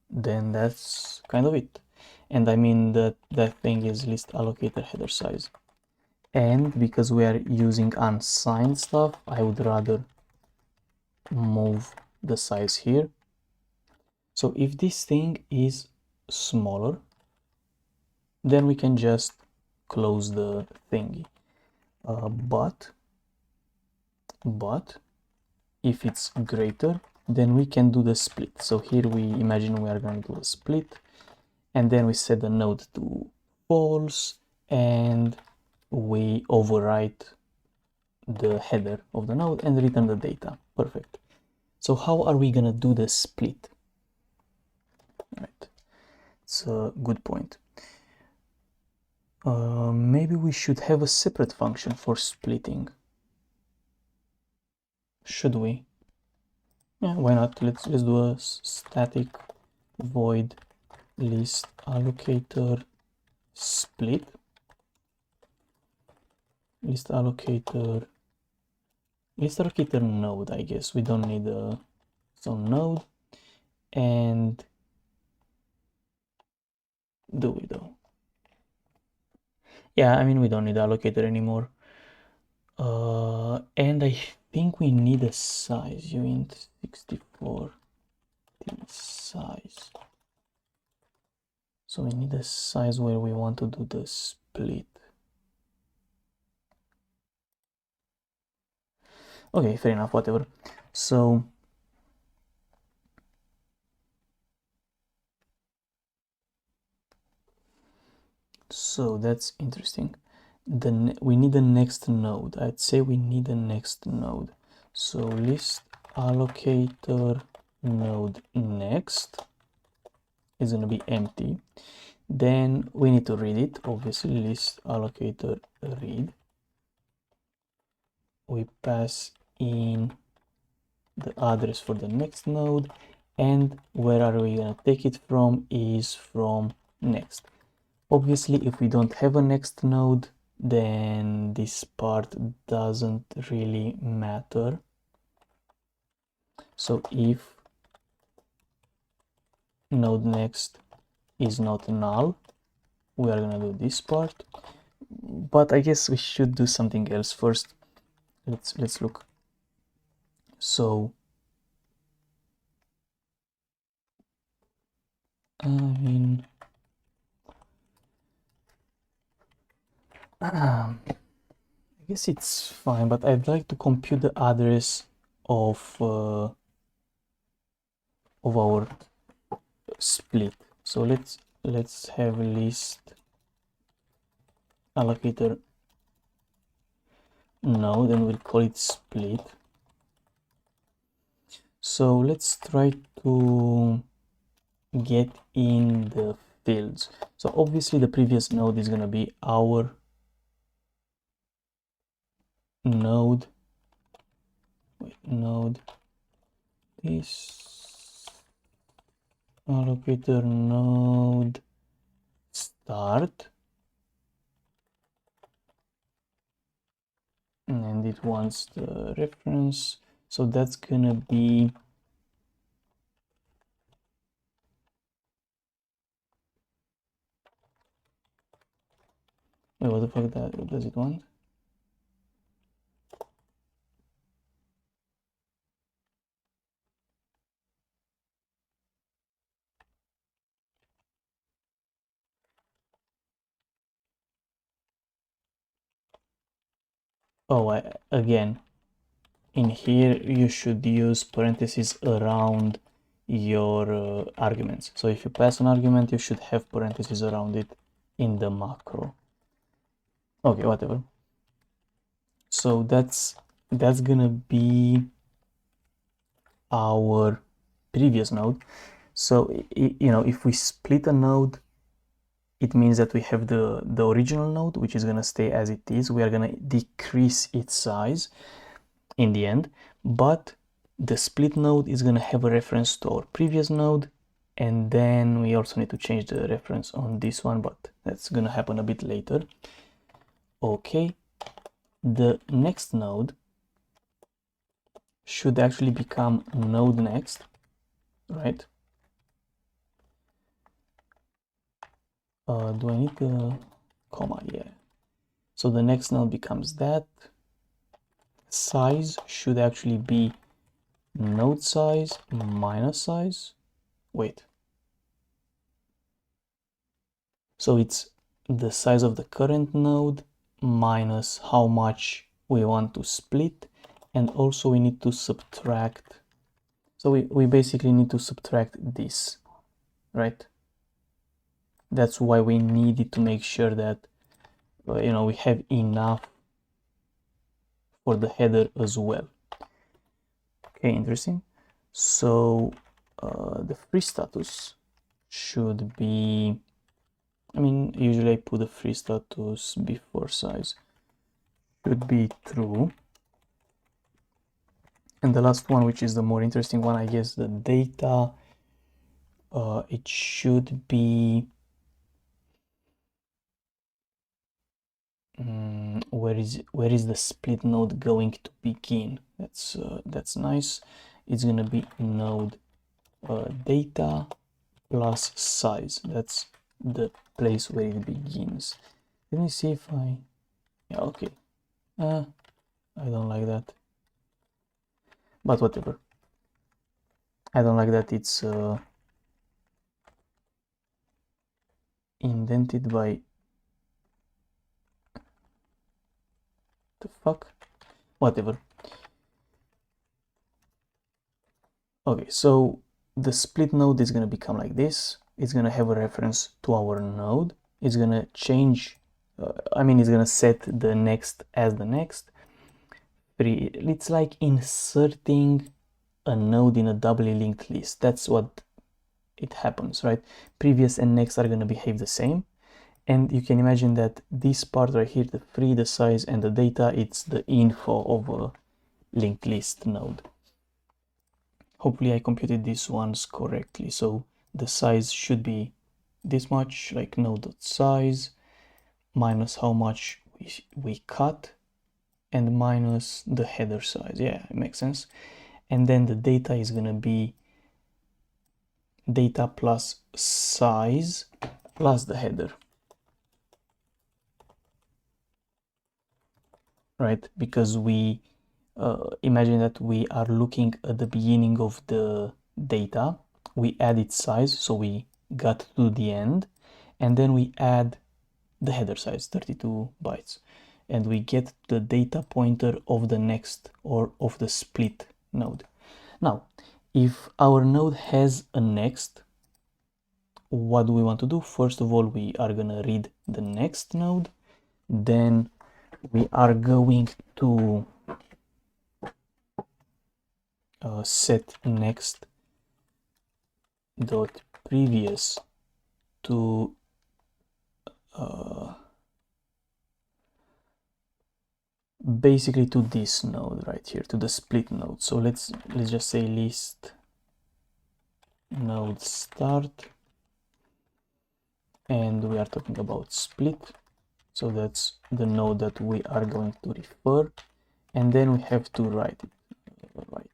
then that's kind of it. And I mean that thing is list allocator header size. And because we are using unsigned stuff, I would rather move the size here. So if this thing is smaller, then we can just close the thingy. But but if it's greater, then we can do the split. So here we imagine we are going to do a split, and then we set the node to false, and we overwrite the header of the node and return the data. Perfect. So how are we gonna do the split? Right, it's a good point. Maybe we should have a separate function for splitting. Should we? Yeah, why not? Let's do a static void list allocator split. List allocator node, I guess. We don't need some node. And do we though? Yeah, I mean, we don't need allocator anymore. And I think we need a size, uint 64 size. So we need a size where we want to do the split. Okay, fair enough, whatever. So that's interesting. We need a next node. I'd say we need a next node. So list allocator node next is going to be empty. Then we need to read it. Obviously, list allocator read. We pass in the address for the next node, and where are we going to take it from is from next. Obviously, if we don't have a next node, then this part doesn't really matter. So if node next is not null, we are gonna do this part. But I guess we should do something else first. Let's look. So I mean, I guess it's fine, but I'd like to compute the address of our split. So let's have list allocator node, and we'll call it split. So let's try to get in the fields. So obviously the previous node is going to be our node. Node is allocator node start, and it wants the reference. So that's gonna be wait, what the fuck that does it want? Oh, again, in here you should use parentheses around your arguments. So if you pass an argument, you should have parentheses around it in the macro. Okay, whatever. So that's gonna be our previous node. So you know, if we split a node, it means that we have the original node, which is gonna stay as it is. We are gonna decrease its size in the end, but the split node is gonna have a reference to our previous node, and then we also need to change the reference on this one, but that's gonna happen a bit later. Okay, the next node should actually become node next, right? Do I need a comma? Yeah. So the next node becomes that. Size should actually be node size minus size. Wait. So it's the size of the current node minus how much we want to split, and also we need to subtract. So we basically need to subtract this, right? That's why we needed to make sure that we have enough for the header as well. Okay, interesting. So the free status should be, usually I put the free status before size, should be true. And the last one, which is the more interesting one, I guess, the data, it should be, where is the split node going to begin? That's nice. It's gonna be node data plus size. That's the place where it begins. Let me see if yeah, okay. I don't like that, but whatever. I don't like that it's indented by the fuck, whatever. Okay, so the split node is going to become like this. It's going to have a reference to our node. It's going to change, it's going to set the next as the next. It's like inserting a node in a doubly linked list. That's what it happens, right? Previous and next are going to behave the same. And you can imagine that this part right here, the free, the size, and the data, it's the info of a linked list node. Hopefully I computed these ones correctly. So the size should be this much, like node.size minus how much we cut and minus the header size. Yeah, it makes sense. And then the data is going to be data plus size plus the header, right? Because we imagine that we are looking at the beginning of the data, we add its size, so we got to the end, and then we add the header size, 32 bytes, and we get the data pointer of the next or of the split node. Now, if our node has a next, what do we want to do? First of all, we are gonna read the next node, then we are going to set next dot previous to basically to this node right here, to the split node. So let's just say list node start, and we are talking about split, so that's the node that we are going to refer, and then we have to write it. Right,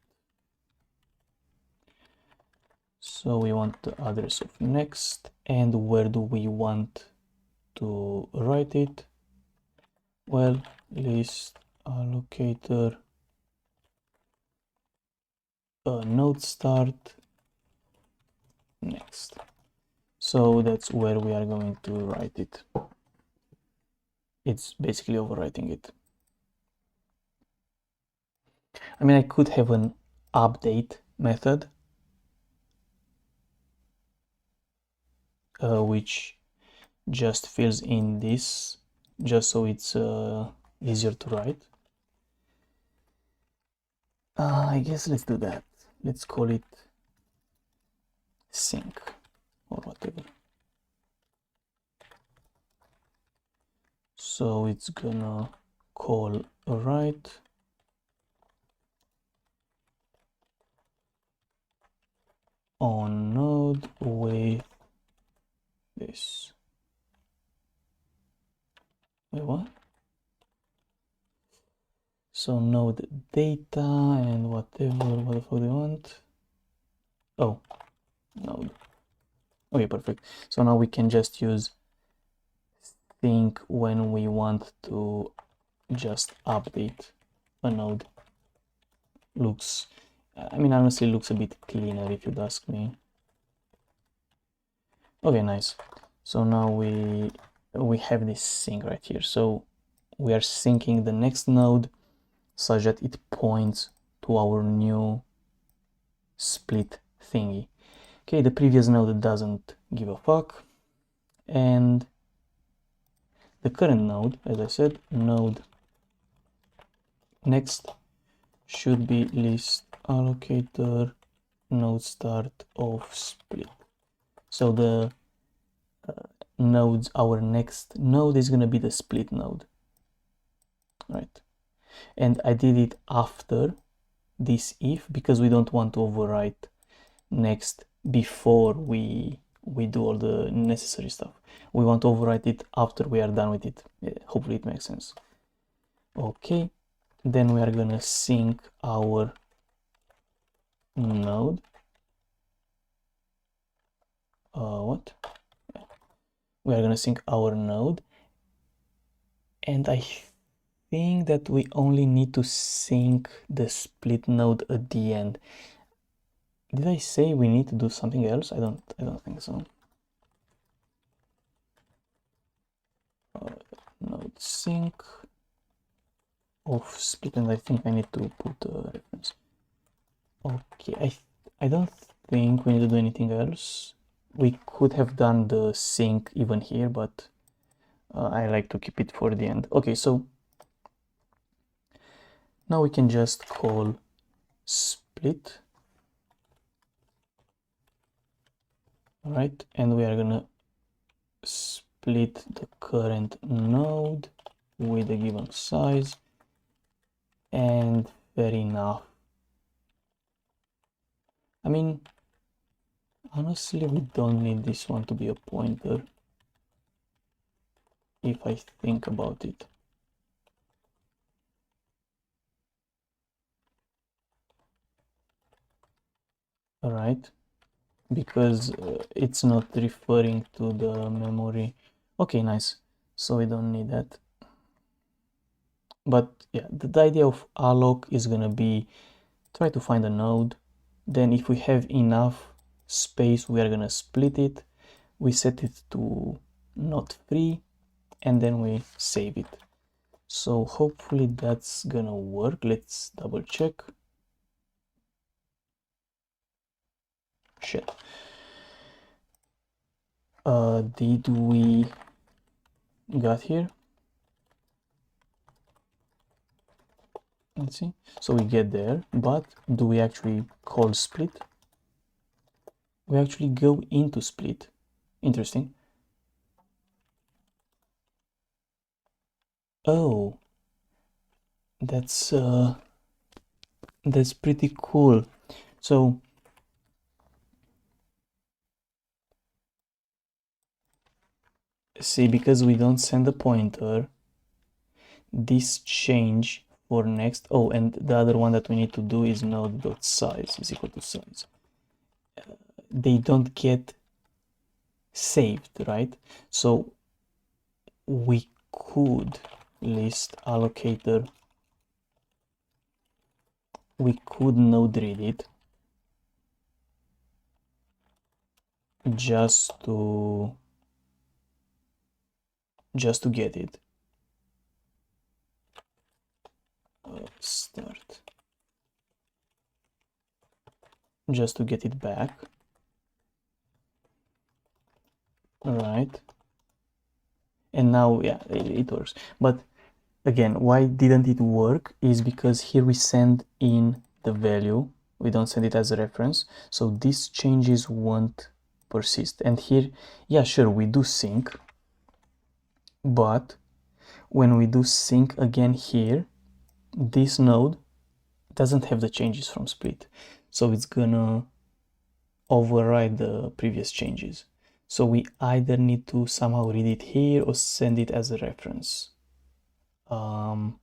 so we want the address of next, and where do we want to write it? Well, list allocator node start next. So that's where we are going to write it. It's basically overwriting it. I could have an update method, which just fills in this, just so it's easier to write. I guess let's do that. Let's call it sync or whatever. So it's gonna call write on node with this. Wait, what? So node data and whatever, what the fuck do you want? Oh, node. Okay, perfect. So now we can just use sync when we want to just update a node. Looks, honestly looks a bit cleaner if you'd ask me. Okay, nice. So now we have this sync right here. So we are syncing the next node such that it points to our new split thingy. Okay, the previous node doesn't give a fuck, and the current node, as I said, node next should be list allocator node start of split. So the nodes, our next node is gonna be the split node, right? And I did it after this if because we don't want to overwrite next before we do all the necessary stuff. We want to overwrite it after we are done with it. Hopefully it makes sense. Okay, then we are gonna sync our node. What? We are gonna sync our node, and I think that we only need to sync the split node at the end. Did I say we need to do something else? I don't think so. Node sync of split, and I think I need to put a reference. Okay, I don't think we need to do anything else. We could have done the sync even here, but I like to keep it for the end. Okay, so now we can just call split, right? And we are gonna split the current node with a given size, and fair enough. I mean, honestly, we don't need this one to be a pointer if I think about it. All right, because it's not referring to the memory. Okay, nice. So we don't need that. But yeah, the idea of alloc is gonna be try to find a node. Then if we have enough space, we are gonna split it. We set it to not free, and then we save it. So hopefully that's gonna work. Let's double check. Shit. Did we got here? Let's see. So we get there, but do we actually call split? We actually go into split. Interesting. Oh, that's pretty cool. So see, because we don't send a pointer, this change for next, oh, and the other one that we need to do is node.size is equal to size. They don't get saved, right? So we could list allocator, we could node read it just to get it. Start, just to get it back. All right, and now yeah, it works. But again, why didn't it work is because here we send in the value, we don't send it as a reference, so these changes won't persist. And here, yeah, sure, we do sync, but when we do sync again here, this node doesn't have the changes from split, so it's gonna override the previous changes. So we either need to somehow read it here or send it as a reference. And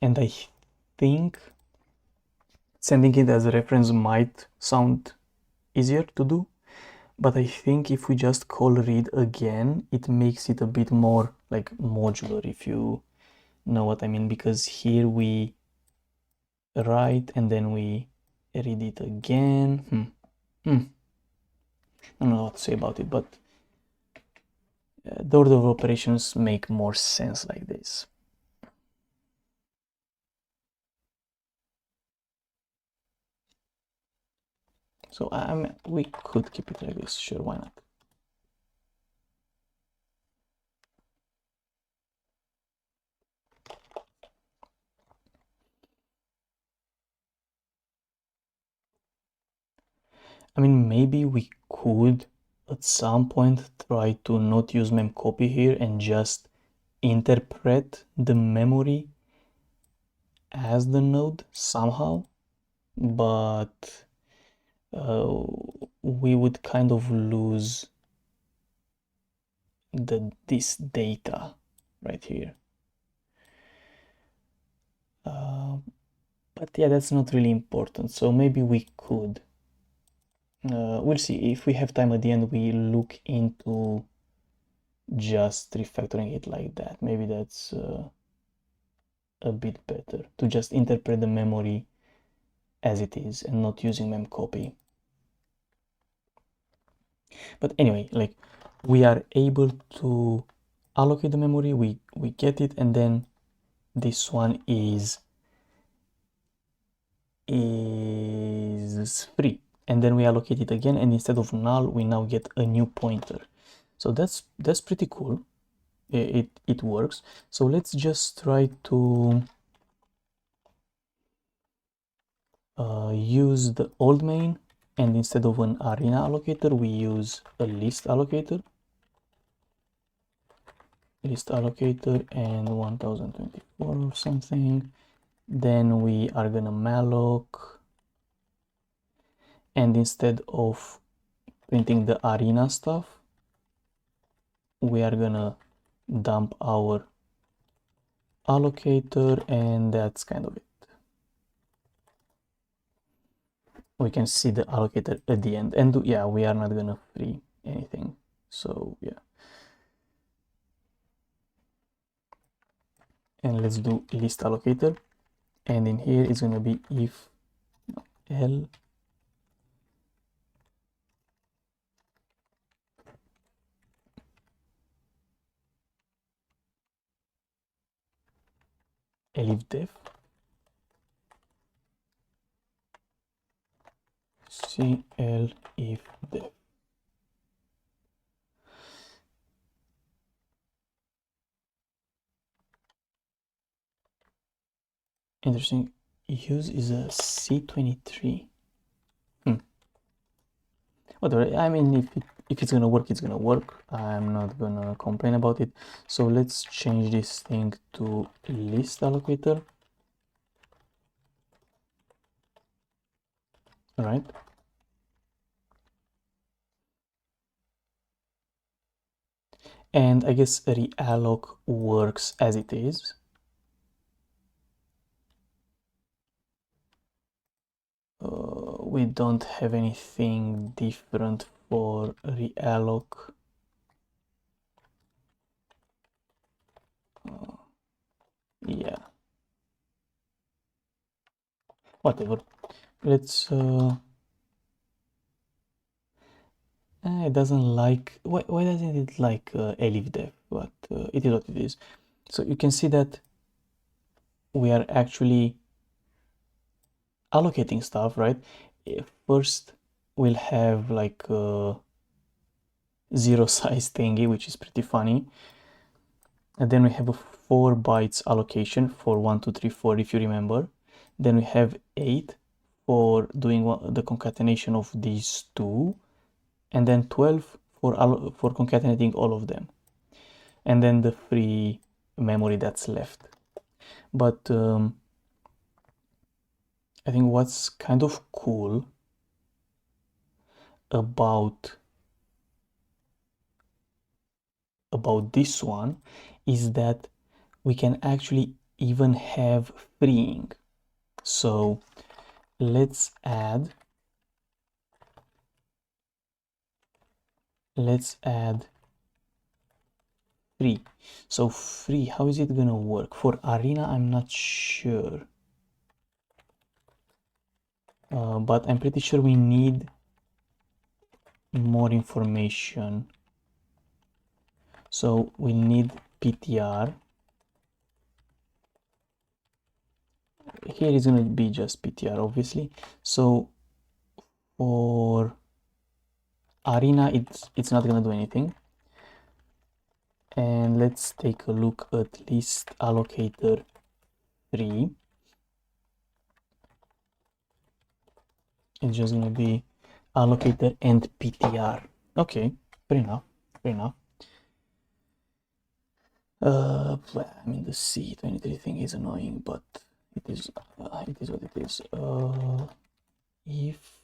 I think sending it as a reference might sound easier to do, but I think if we just call read again, it makes it a bit more like modular, if you know what I mean, because here we write and then we read it again. I don't know what to say about it, but the order of operations make more sense like this. So we could keep it like this, sure, why not? I mean, maybe we could at some point try to not use memcopy here and just interpret the memory as the node somehow, but we would kind of lose this data right here. But yeah, that's not really important, so maybe we could. We'll see. If we have time at the end, we look into just refactoring it like that. Maybe that's a bit better, to just interpret the memory as it is and not using memcopy. But anyway, like, we are able to allocate the memory, we get it, and then this one is free, and then we allocate it again, and instead of null we now get a new pointer. So that's pretty cool. It works. So let's just try to use the old main, and instead of an arena allocator we use a list allocator and 1024 or something. Then we are gonna malloc, and instead of printing the arena stuff we are gonna dump our allocator, and that's kind of it. We can see the allocator at the end, and yeah, we are not gonna free anything, so yeah. And let's do list allocator, and in here it's gonna be if L if def cl if def. Interesting. Use is a C23. Whatever. I mean, if it's gonna work, it's gonna work. I'm not gonna complain about it. So let's change this thing to list allocator. All right. And I guess realloc works as it is. We don't have anything different for realloc. Yeah. Whatever. Let's it doesn't like, why doesn't it like elif def, but it is what it is. So you can see that we are actually allocating stuff, right? First we'll have like a zero size thingy, which is pretty funny, and then we have a 4 bytes allocation for 1 2 3 4, if you remember. Then we have 8 for doing the concatenation of these two, and then 12 for concatenating all of them, and then the free memory that's left. But I think what's kind of cool about this one is that we can actually even have freeing. So let's add free. So free, how is it gonna work? For arena I'm not sure, but I'm pretty sure we need more information. So we need PTR. Here is going to be just PTR, obviously. So For Arena, it's not gonna do anything. And let's take a look at list allocator 3. It's just gonna be allocator and PTR. Okay, fair enough, fair enough. I mean the C23 thing is annoying, but it is what it is. If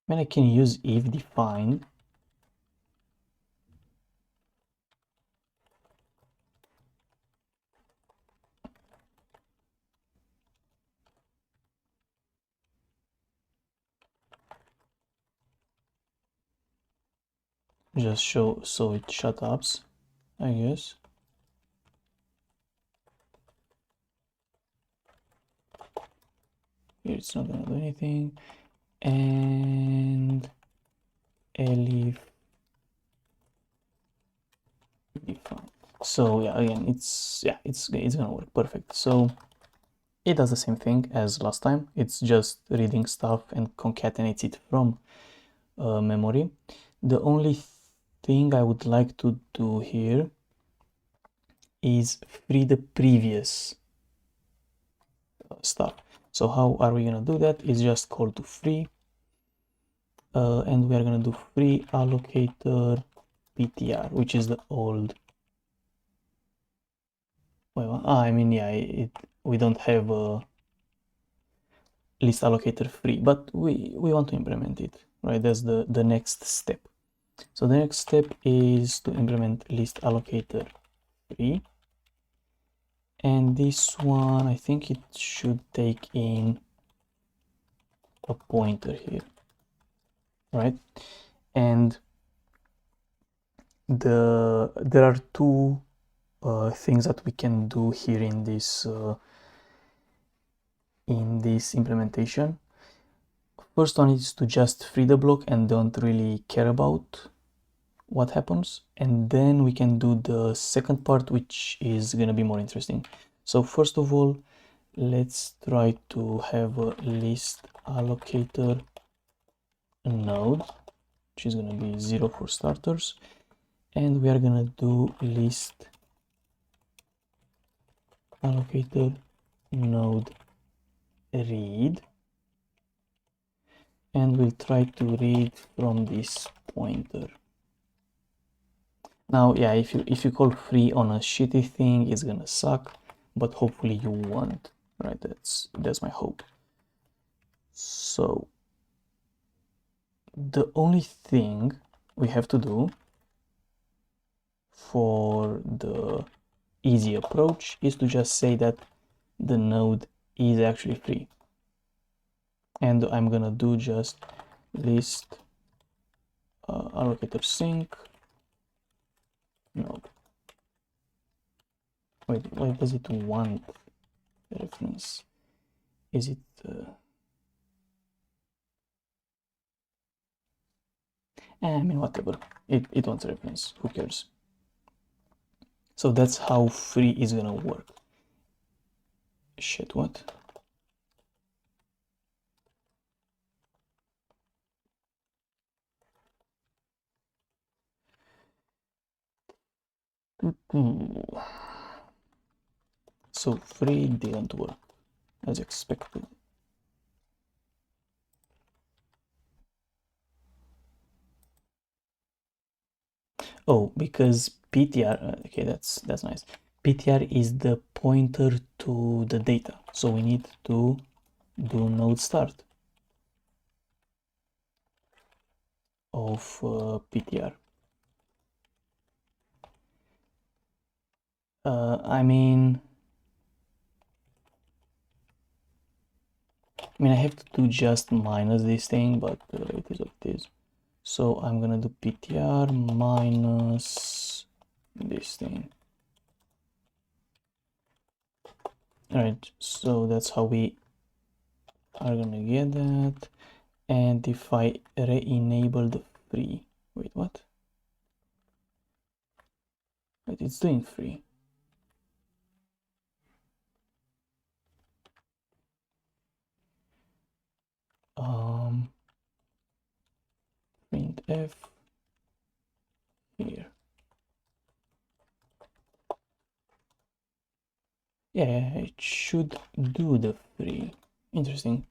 when I can use if define, just show so it shut ups, I guess. Here it's not gonna do anything, and elif define. So yeah, again, it's gonna work perfect. So it does the same thing as last time. It's just reading stuff and concatenates it from memory. The only thing I would like to do here is free the previous stuff. So how are we gonna do that? It's just call to free, and we are gonna do free allocator PTR, which is the old. Well, I mean, yeah, we don't have a list allocator free, but we want to implement it, right? That's the next step. So the next step is to implement list allocator free, and this one I think it should take in a pointer here, right? And there are two things that we can do here in this implementation. First one is to just free the block and don't really care about what happens, and then we can do the second part, which is gonna be more interesting. So first of all, let's try to have a list allocator node, which is gonna be 0 for starters, and we are gonna do list allocator node read, and we'll try to read from this pointer. Now, yeah, if you call free on a shitty thing, it's gonna suck, but hopefully you won't, right? That's my hope. So the only thing we have to do for the easy approach is to just say that the node is actually free, and I'm gonna do just list allocator sync node. Wait, why does it want reference? Is it I mean, whatever, it wants reference, who cares? So that's how free is gonna work. Shit, what? So free didn't work as expected. Oh, because PTR, okay, that's nice. PTR is the pointer to the data, so we need to do node start of PTR. I mean, I have to do just minus this thing, but it is what it is. So I'm gonna do PTR minus this thing. Alright, so that's how we are gonna get that. And if I re-enable the free, wait, what? Right, it's doing free. Printf here. Yeah, it should do the free. Interesting.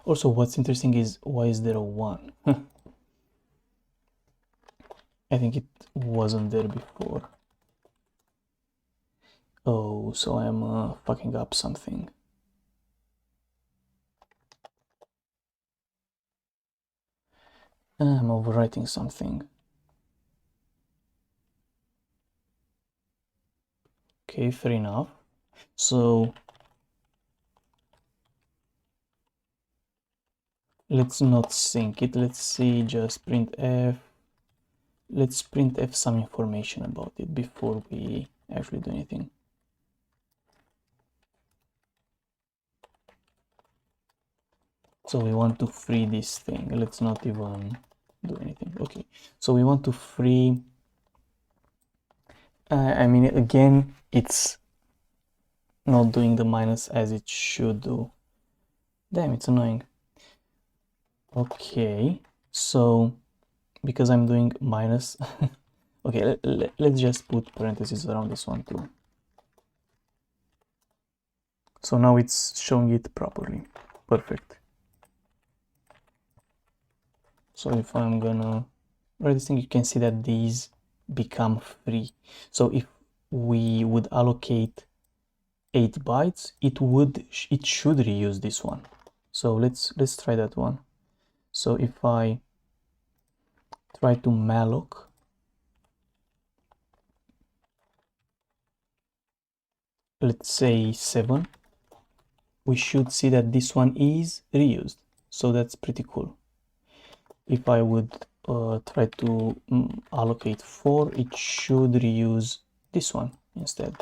Also, what's interesting is why is there a 1? I think it wasn't there before. Oh, so I'm fucking up something. I'm overwriting something. Okay, fair enough. So let's not sync it. Let's see, just printf. Let's printf some information about it before we actually do anything. So we want to free this thing. Let's not even do anything. Okay, so we want to free. I mean, again, it's not doing the minus as it should do. Damn, it's annoying. Okay, so because I'm doing minus, okay, let's just put parentheses around this one too. So now it's showing it properly. Perfect. So if I'm gonna write this thing, you can see that these become free. So if we would allocate 8 bytes, it should reuse this one. So let's try that one. So if I try to malloc, let's say 7, we should see that this one is reused. So that's pretty cool. If I would try to allocate 4, it should reuse this one instead.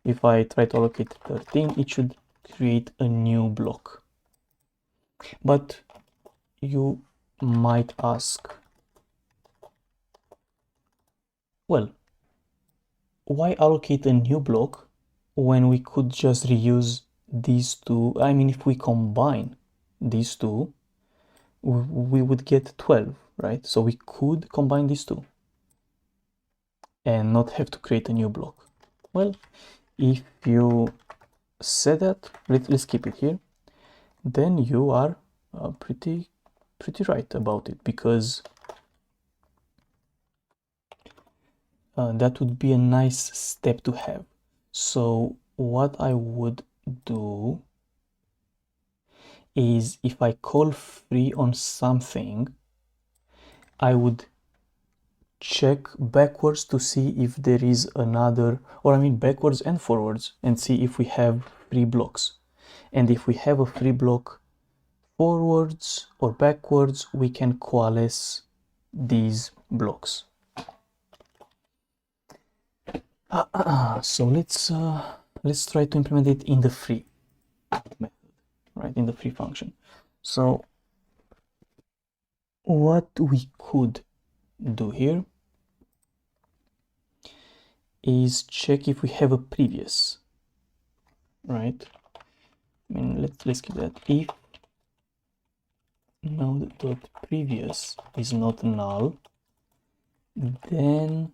If I try to allocate 13, it should create a new block. But you might ask, well, why allocate a new block when we could just reuse these two? I mean, if we combine these two, we would get 12, right? So we could combine these two and not have to create a new block. Well, if you said that, let's keep it here, then you are pretty right about it, because that would be a nice step to have. So what I would do is, if I call free on something, I would check backwards to see if there is another, or I mean backwards and forwards, and see if we have free blocks. And if we have a free block forwards or backwards, we can coalesce these blocks. So let's try to implement it in the free method, right? In the free function. So what we could do here is check if we have a previous, right? I mean, let's keep that. If node.previous is not null, then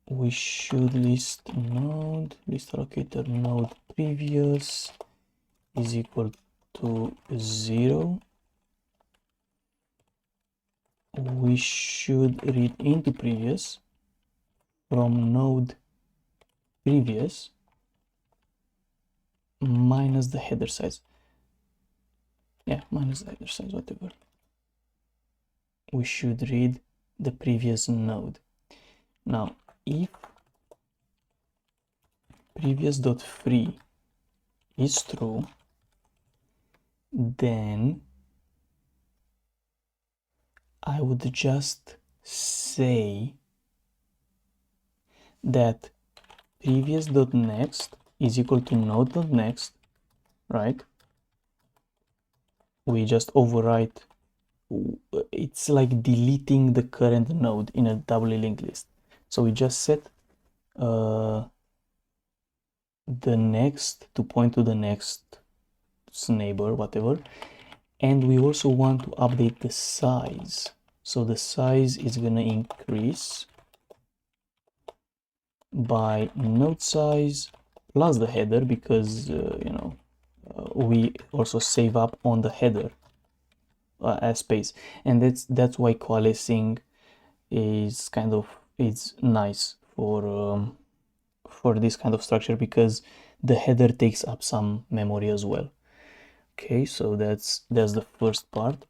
we should list allocator node previous is equal to 0. We should read into previous from node previous minus the header size. Yeah, minus the header size, whatever. We should read the previous node. Now, if previous.free is true, then I would just say that previous.next is equal to node.next, right? We just overwrite. It's like deleting the current node in a doubly linked list. So we just set the next to point to the next neighbor, whatever. And we also want to update the size. So the size is gonna increase by node size plus the header, because we also save up on the header as space, and that's why coalescing is kind of nice for this kind of structure, because the header takes up some memory as well. Okay, so that's the first part.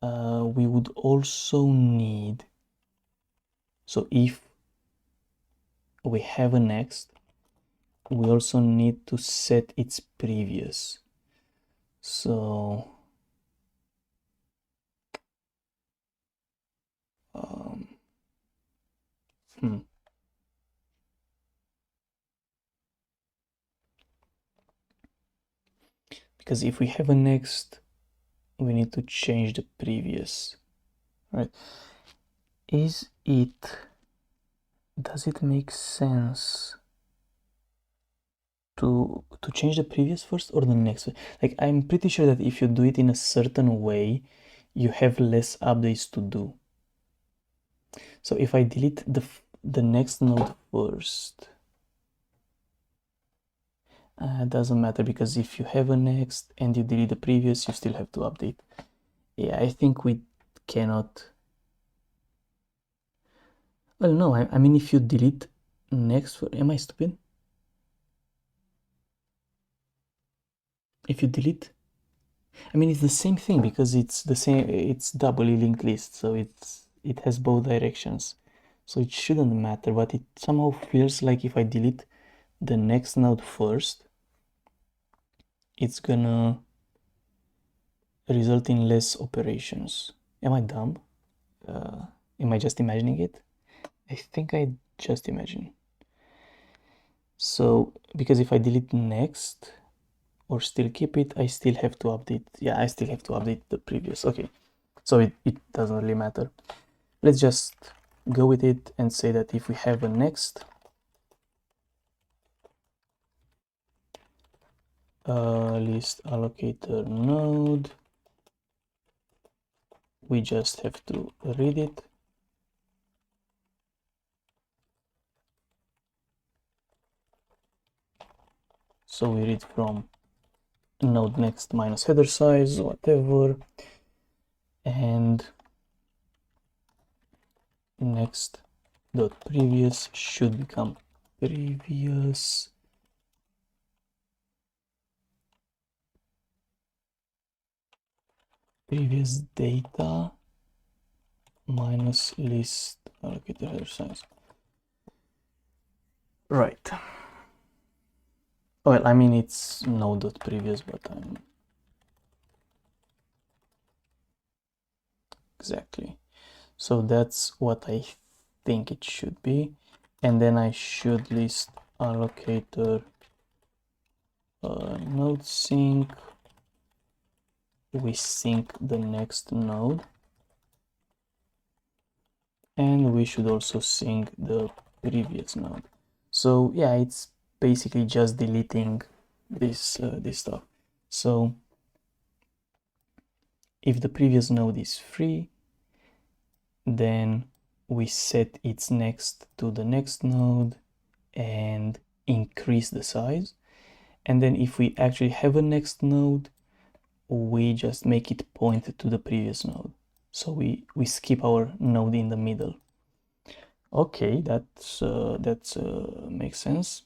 We would also need, so if we have a next, we also need to set its previous. So because if we have a next, we need to change the previous, right? Does it make sense to change the previous first or the next? Like, I'm pretty sure that if you do it in a certain way, you have less updates to do. So if I delete the next node first, doesn't matter, because if you have a next and you delete the previous, you still have to update. Yeah, I think we cannot. Well, no, I mean, if you delete next, am I stupid? If you delete, I mean, it's the same thing, because it's the same, it's doubly linked list, so it has both directions, so it shouldn't matter. But it somehow feels like if I delete the next node first, it's gonna result in less operations. Am I dumb? Am I just imagining it? I think I just imagine. So because if I delete next or still keep it, I still have to update. Yeah, I still have to update the previous. Okay, so it doesn't really matter. Let's just go with it and say that if we have a next, list allocator node, we just have to read it. So we read from node next minus header size, whatever, and next dot previous should become previous data minus list allocator header size. Right. Well, I mean, it's node dot previous, but I'm exactly. So that's what I think it should be. And then I should list allocator node sync. We sync the next node. And we should also sync the previous node. So yeah, it's basically just deleting this stuff. So if the previous node is free, then we set its next to the next node and increase the size. And then if we actually have a next node, we just make it point to the previous node. So we skip our node in the middle. Okay, that's makes sense.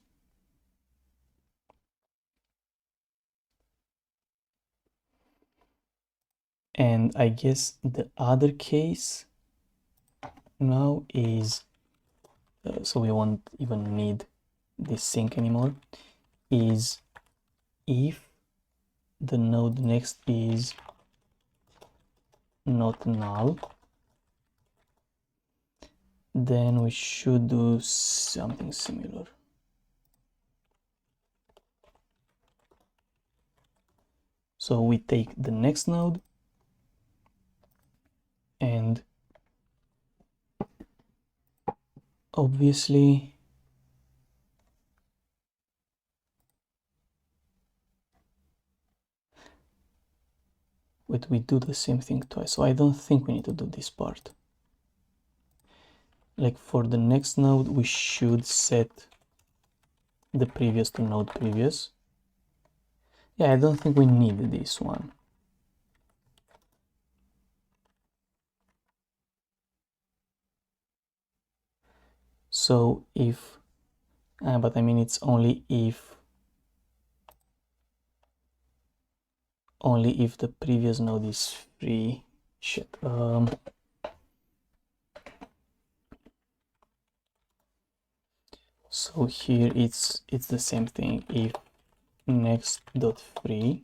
And I guess the other case now is, so we won't even need this sync anymore, is if the node next is not null, then we should do something similar. So we take the next node and obviously we do the same thing twice. So I don't think we need to do this part. Like for the next node, we should set the previous to node previous. Yeah, I don't think we need this one. So if, but I mean it's only if the previous node is free. Shit. So here it's the same thing. If next dot free,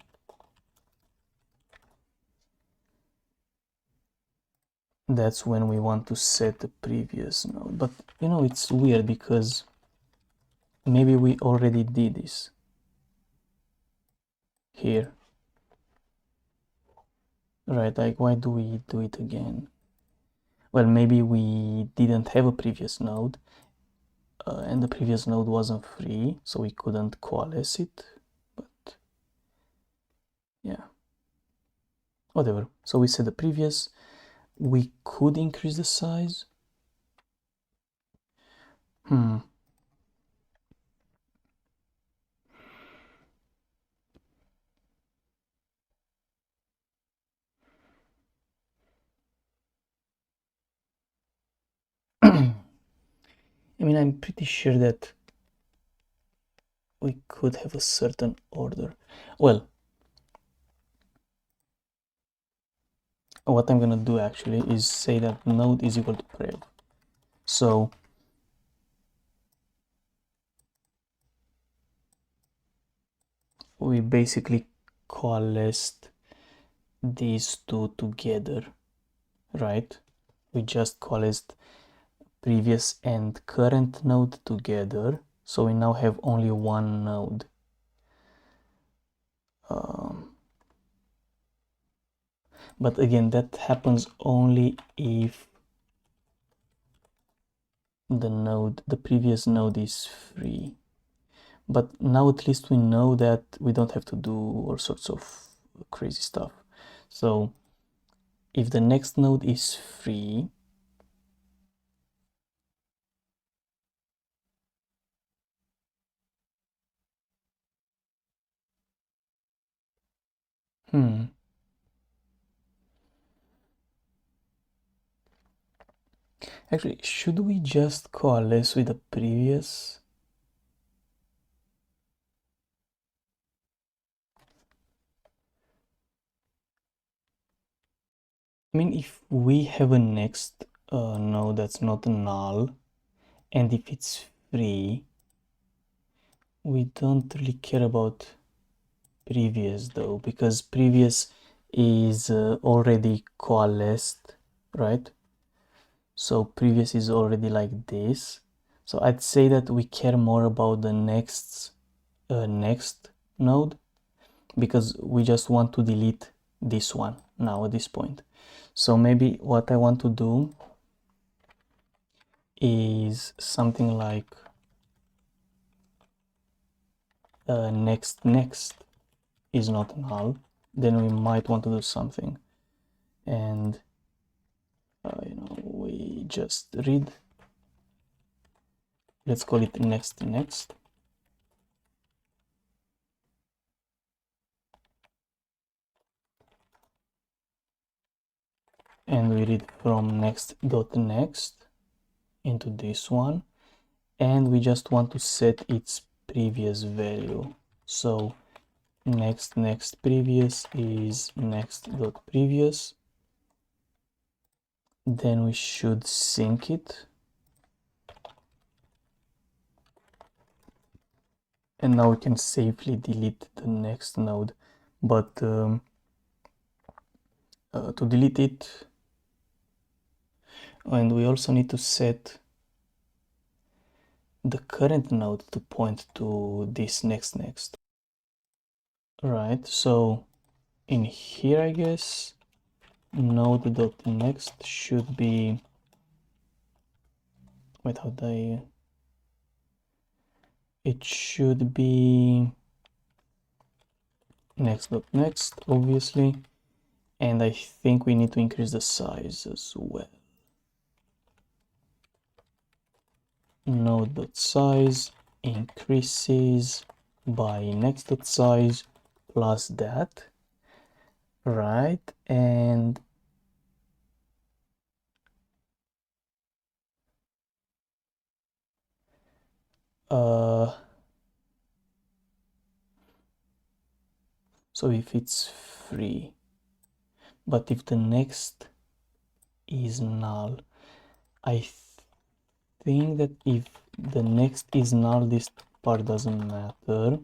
that's when we want to set the previous node. But you know, it's weird because maybe we already did this here, right? Like, why do we do it again? Well, maybe we didn't have a previous node and the previous node wasn't free, so we couldn't coalesce it, but yeah, whatever. So we set the previous. We could increase the size. I mean, I'm pretty sure that we could have a certain order. Well, what I'm gonna do actually is say that node is equal to prev. So we basically coalesced these two together, right? We just coalesced previous and current node together, so we now have only one node. But again, that happens only if the previous node is free. But now at least we know that we don't have to do all sorts of crazy stuff. So if the next node is free, actually, should we just coalesce with the previous? I mean, if we have a next node that's not null, and if it's free, we don't really care about previous though, because previous is already coalesced, right? So previous is already like this. So I'd say that we care more about the next node, because we just want to delete this one now at this point. So maybe what I want to do is something like next is not null. Then we might want to do something, and you know, we just read, let's call it next, and we read from next into this one, and we just want to set its previous value. So next previous is next.previous. Then we should sync it, and now we can safely delete the next node. But to delete it, and we also need to set the current node to point to this next. Right, so in here, I guess, node.next should be, wait, how do I, it should be next.next, obviously, and I think we need to increase the size as well. Node.size increases by next.size plus that, right? And so if it's free, but if the next is null, I think that if the next is null, this part doesn't matter,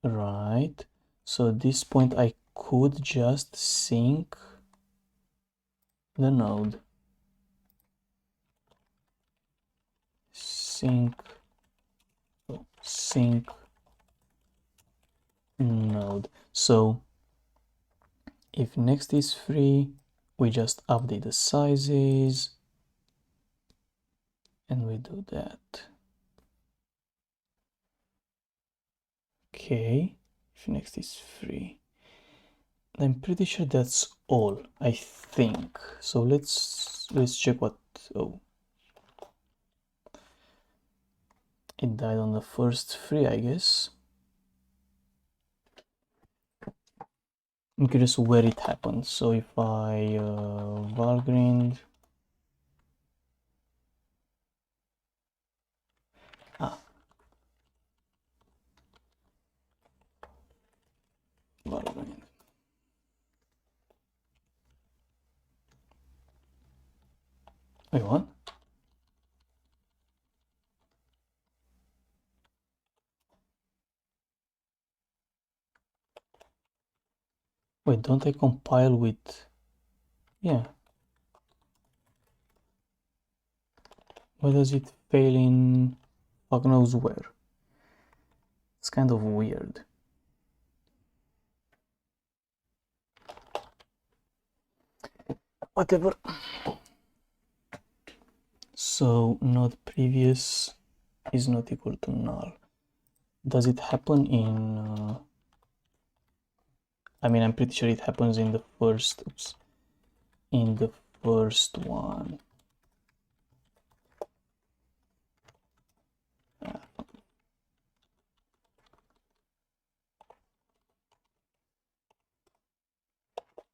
right? So at this point I could just sync the node, sync node. So if next is free, we just update the sizes and we do that. Okay, if next is free, I'm pretty sure that's all, I think. So let's check what, oh, it died on the first free, I guess. I'm curious where it happened. So if I valgrind, valgrind. Wait, what? Wait, don't I compile with, yeah. Why does it fail in fuck knows where? It's kind of weird. Whatever. So node previous is not equal to null. Does it happen in I mean, I'm pretty sure it happens in the first, oops, in the first one.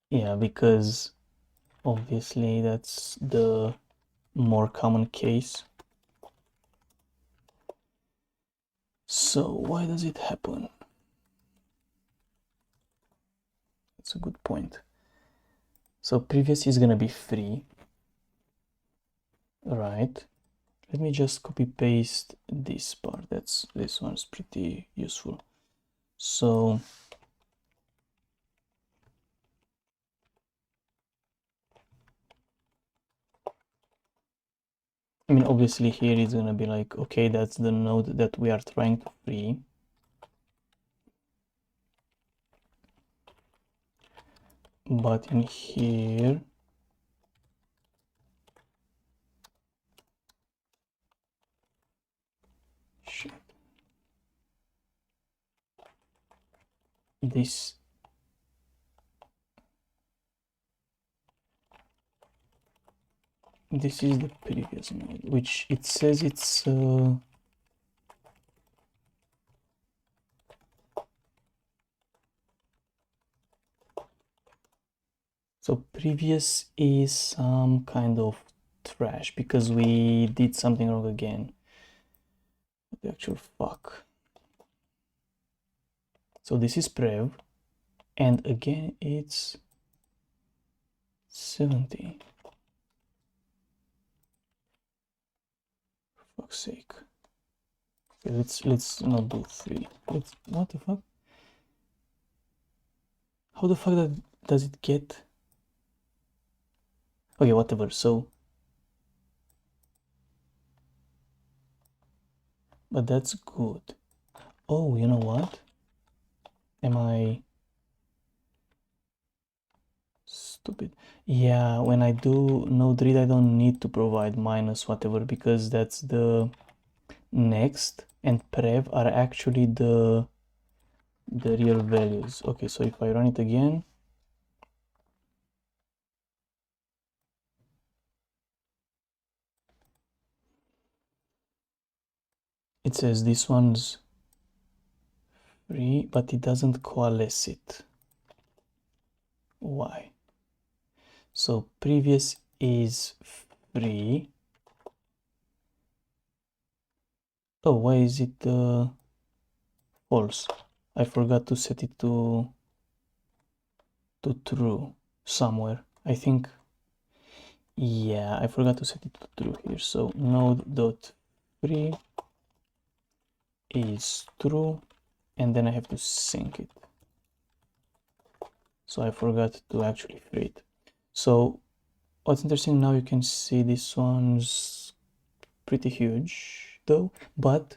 Yeah, because obviously that's the more common case. So why does it happen? That's a good point. So previous is gonna be free, right? Let me just copy paste this part. This one's pretty useful. So I mean, obviously here it's gonna be like, okay, that's the node that we are trying to free. But in here, shit, this is the previous node, which it says it's so previous is some kind of trash because we did something wrong again. What the actual fuck? So this is prev, and again it's 70. For fuck's sake. Okay, let's not do 3. What the fuck? How the fuck does it get? Okay, whatever. So, but that's good. Oh, you know what? Am I stupid. Yeah, when I do node read, I don't need to provide minus whatever because that's the next, and prev are actually the real values. Okay, so if I run it again, it says this one's free, but it doesn't coalesce it. Why? So previous is free. Oh, why is it false? I forgot to set it to true somewhere. I think, yeah, I forgot to set it to true here. So node dot free is true, and then I have to sync it. So I forgot to actually free it. So what's interesting now, you can see this one's pretty huge though, but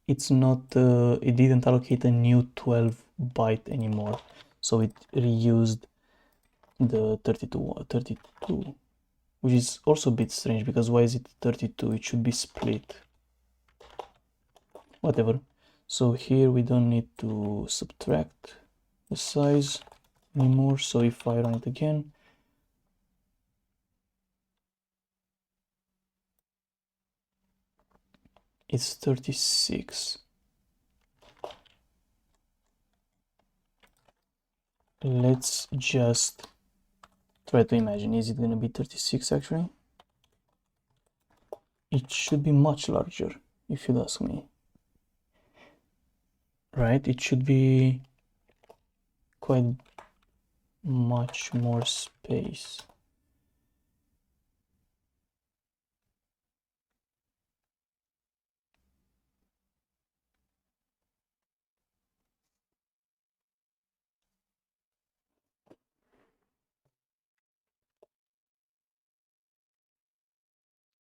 it's not, it didn't allocate a new 12 byte anymore. So it reused the 32, which is also a bit strange because why is it 32? It should be split. Whatever. So here we don't need to subtract the size anymore. So if I run it again, it's 36. Let's just try to imagine, is it going to be 36 actually? It should be much larger, if you'd ask me. Right? It should be quite much more space.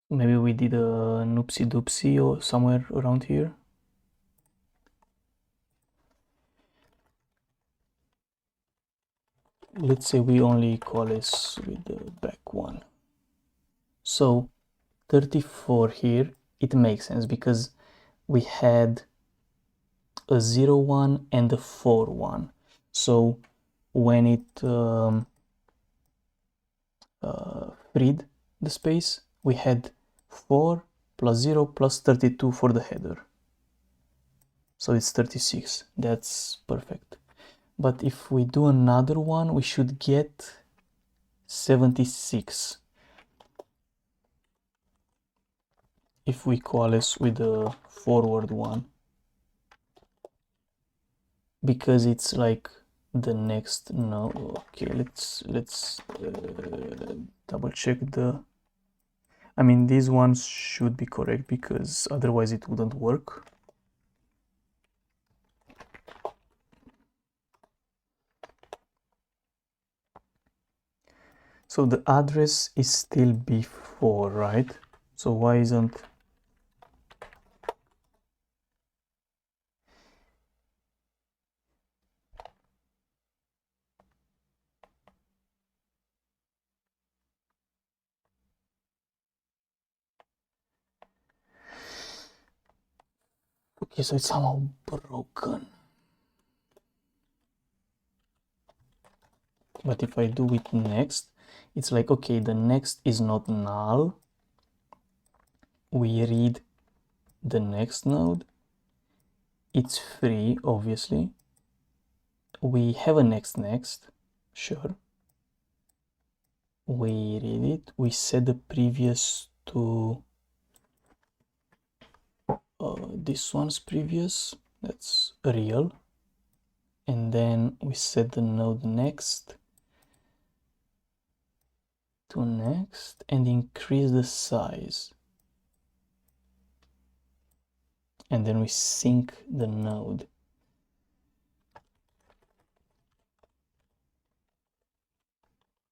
Maybe we did a noopsie doopsie or somewhere around here. Let's say we only coalesce with the back one. So 34 here, it makes sense because we had a 0 1 and a 4 1. So when it freed the space, we had 4 plus 0 plus 32 for the header. So it's 36. That's perfect. But if we do another one, we should get 76 if we coalesce with the forward one, because it's like the next. No, okay, let's double check the, I mean, these ones should be correct because otherwise it wouldn't work. So the address is still before, right? So why isn't, okay, so it's somehow broken. But if I do it next, it's like, okay, the next is not null. We read the next node. It's free, obviously. We have a next, sure. We read it. We set the previous to this one's previous. That's real. And then we set the node next to next and increase the size. And then we sync the node.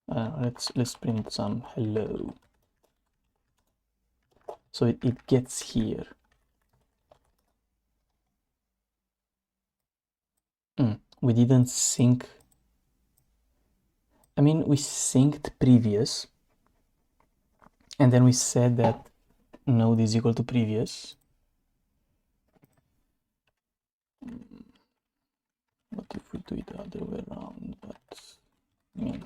Let's print some hello. So it gets here. We didn't sync. I mean, we synced previous, and then we said that node is equal to previous. What if we do it the other way around? But I mean,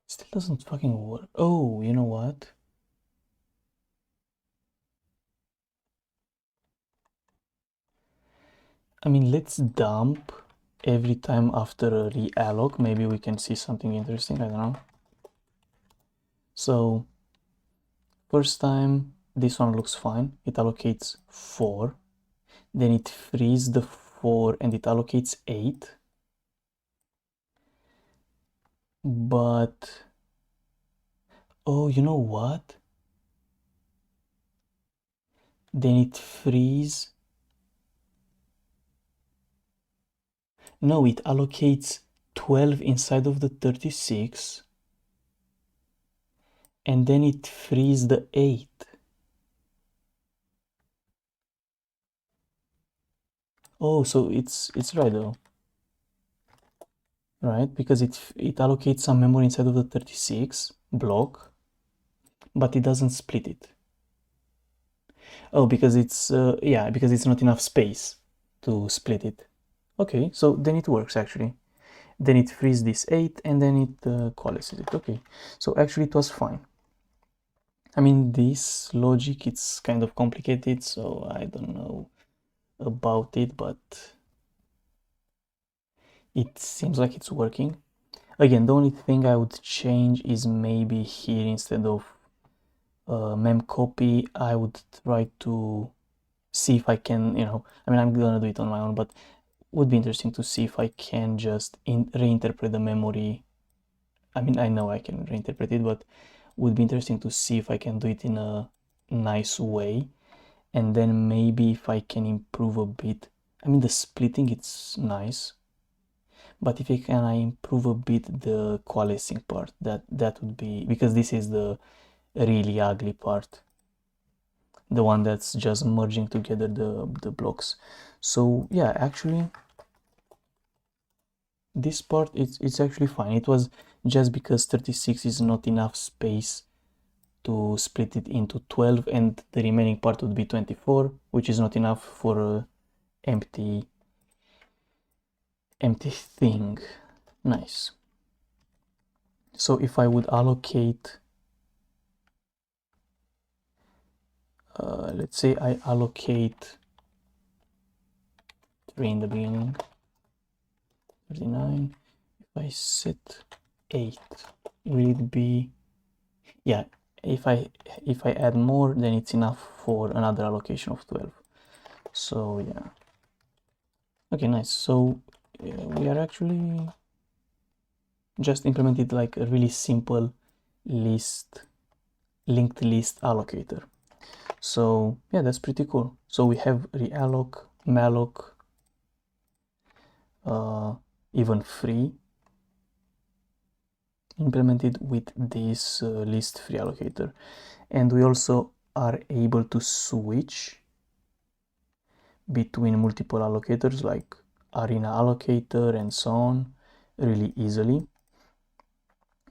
still doesn't fucking work. Oh, you know what? I mean, let's dump every time after a realloc. Maybe we can see something interesting. I don't know. So first time, this one looks fine. It allocates 4. Then it frees the 4 and it allocates 8. But, oh, you know what? Then it frees. No, it allocates 12 inside of the 36. And then it frees the 8. Oh, so it's right though. Right? Because it allocates some memory inside of the 36 block, but it doesn't split it. Oh, because it's yeah, because it's not enough space to split it. Okay, so then it works actually. Then it frees this 8 and then it coalesces it. Okay, so actually it was fine. I mean, this logic, it's kind of complicated, so I don't know about it, but it seems like it's working. Again, the only thing I would change is maybe here instead of mem copy, I would try to see if I can, I mean, I'm gonna do it on my own, but would be interesting to see if I can just reinterpret the memory. I mean, I know I can reinterpret it, but would be interesting to see if I can do it in a nice way. And then maybe if I can improve a bit. I mean, the splitting, it's nice. But if I improve a bit the coalescing part, that would be, because this is the really ugly part, the one that's just merging together the blocks. So yeah, actually this part, it's actually fine. It was just because 36 is not enough space to split it into 12, and the remaining part would be 24, which is not enough for a empty thing. Nice. So if I would allocate, let's say I allocate 3 in the beginning, 39. If I set 8, will it be, yeah, if I add more, then it's enough for another allocation of 12. So yeah, okay, nice. So we are actually just implemented like a really simple linked list allocator. So yeah, that's pretty cool. So we have realloc, malloc, even free implemented with this list free allocator, and we also are able to switch between multiple allocators like arena allocator and so on really easily.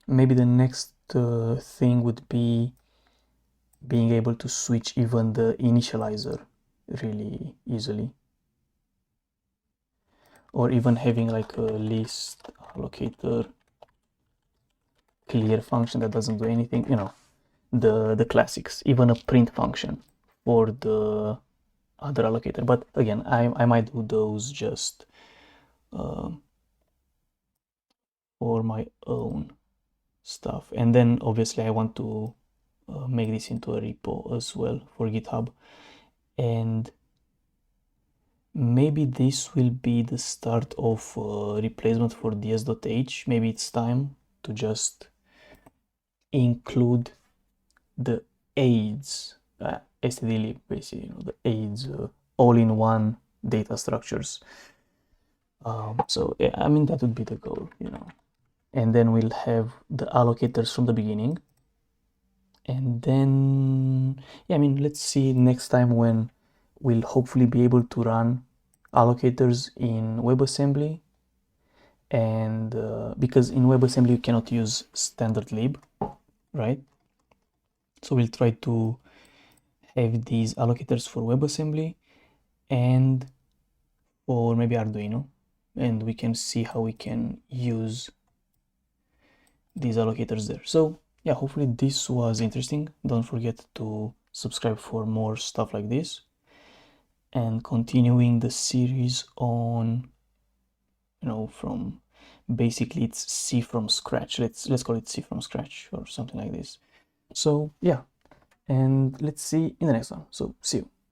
Maybe the next thing would be being able to switch even the initializer really easily, or even having like a list allocator clear function that doesn't do anything, the classics, even a print function for the other allocator. But again, I might do those just for my own stuff. And then obviously I want to make this into a repo as well for GitHub. And maybe this will be the start of replacement for ds.h. Maybe it's time to just include the aids, stdlib, basically, the aids, all-in-one data structures. So yeah, I mean, that would be the goal, and then we'll have the allocators from the beginning. And then, yeah, I mean, let's see next time when we'll hopefully be able to run allocators in WebAssembly, and because in WebAssembly you cannot use standard lib, right? So we'll try to have these allocators for WebAssembly and for maybe Arduino, and we can see how we can use these allocators there. So yeah, hopefully this was interesting. Don't forget to subscribe for more stuff like this, and continuing the series on, you know, from basically it's C from scratch. Let's call it C from scratch or something like this. So yeah, and let's see in the next one. So see you.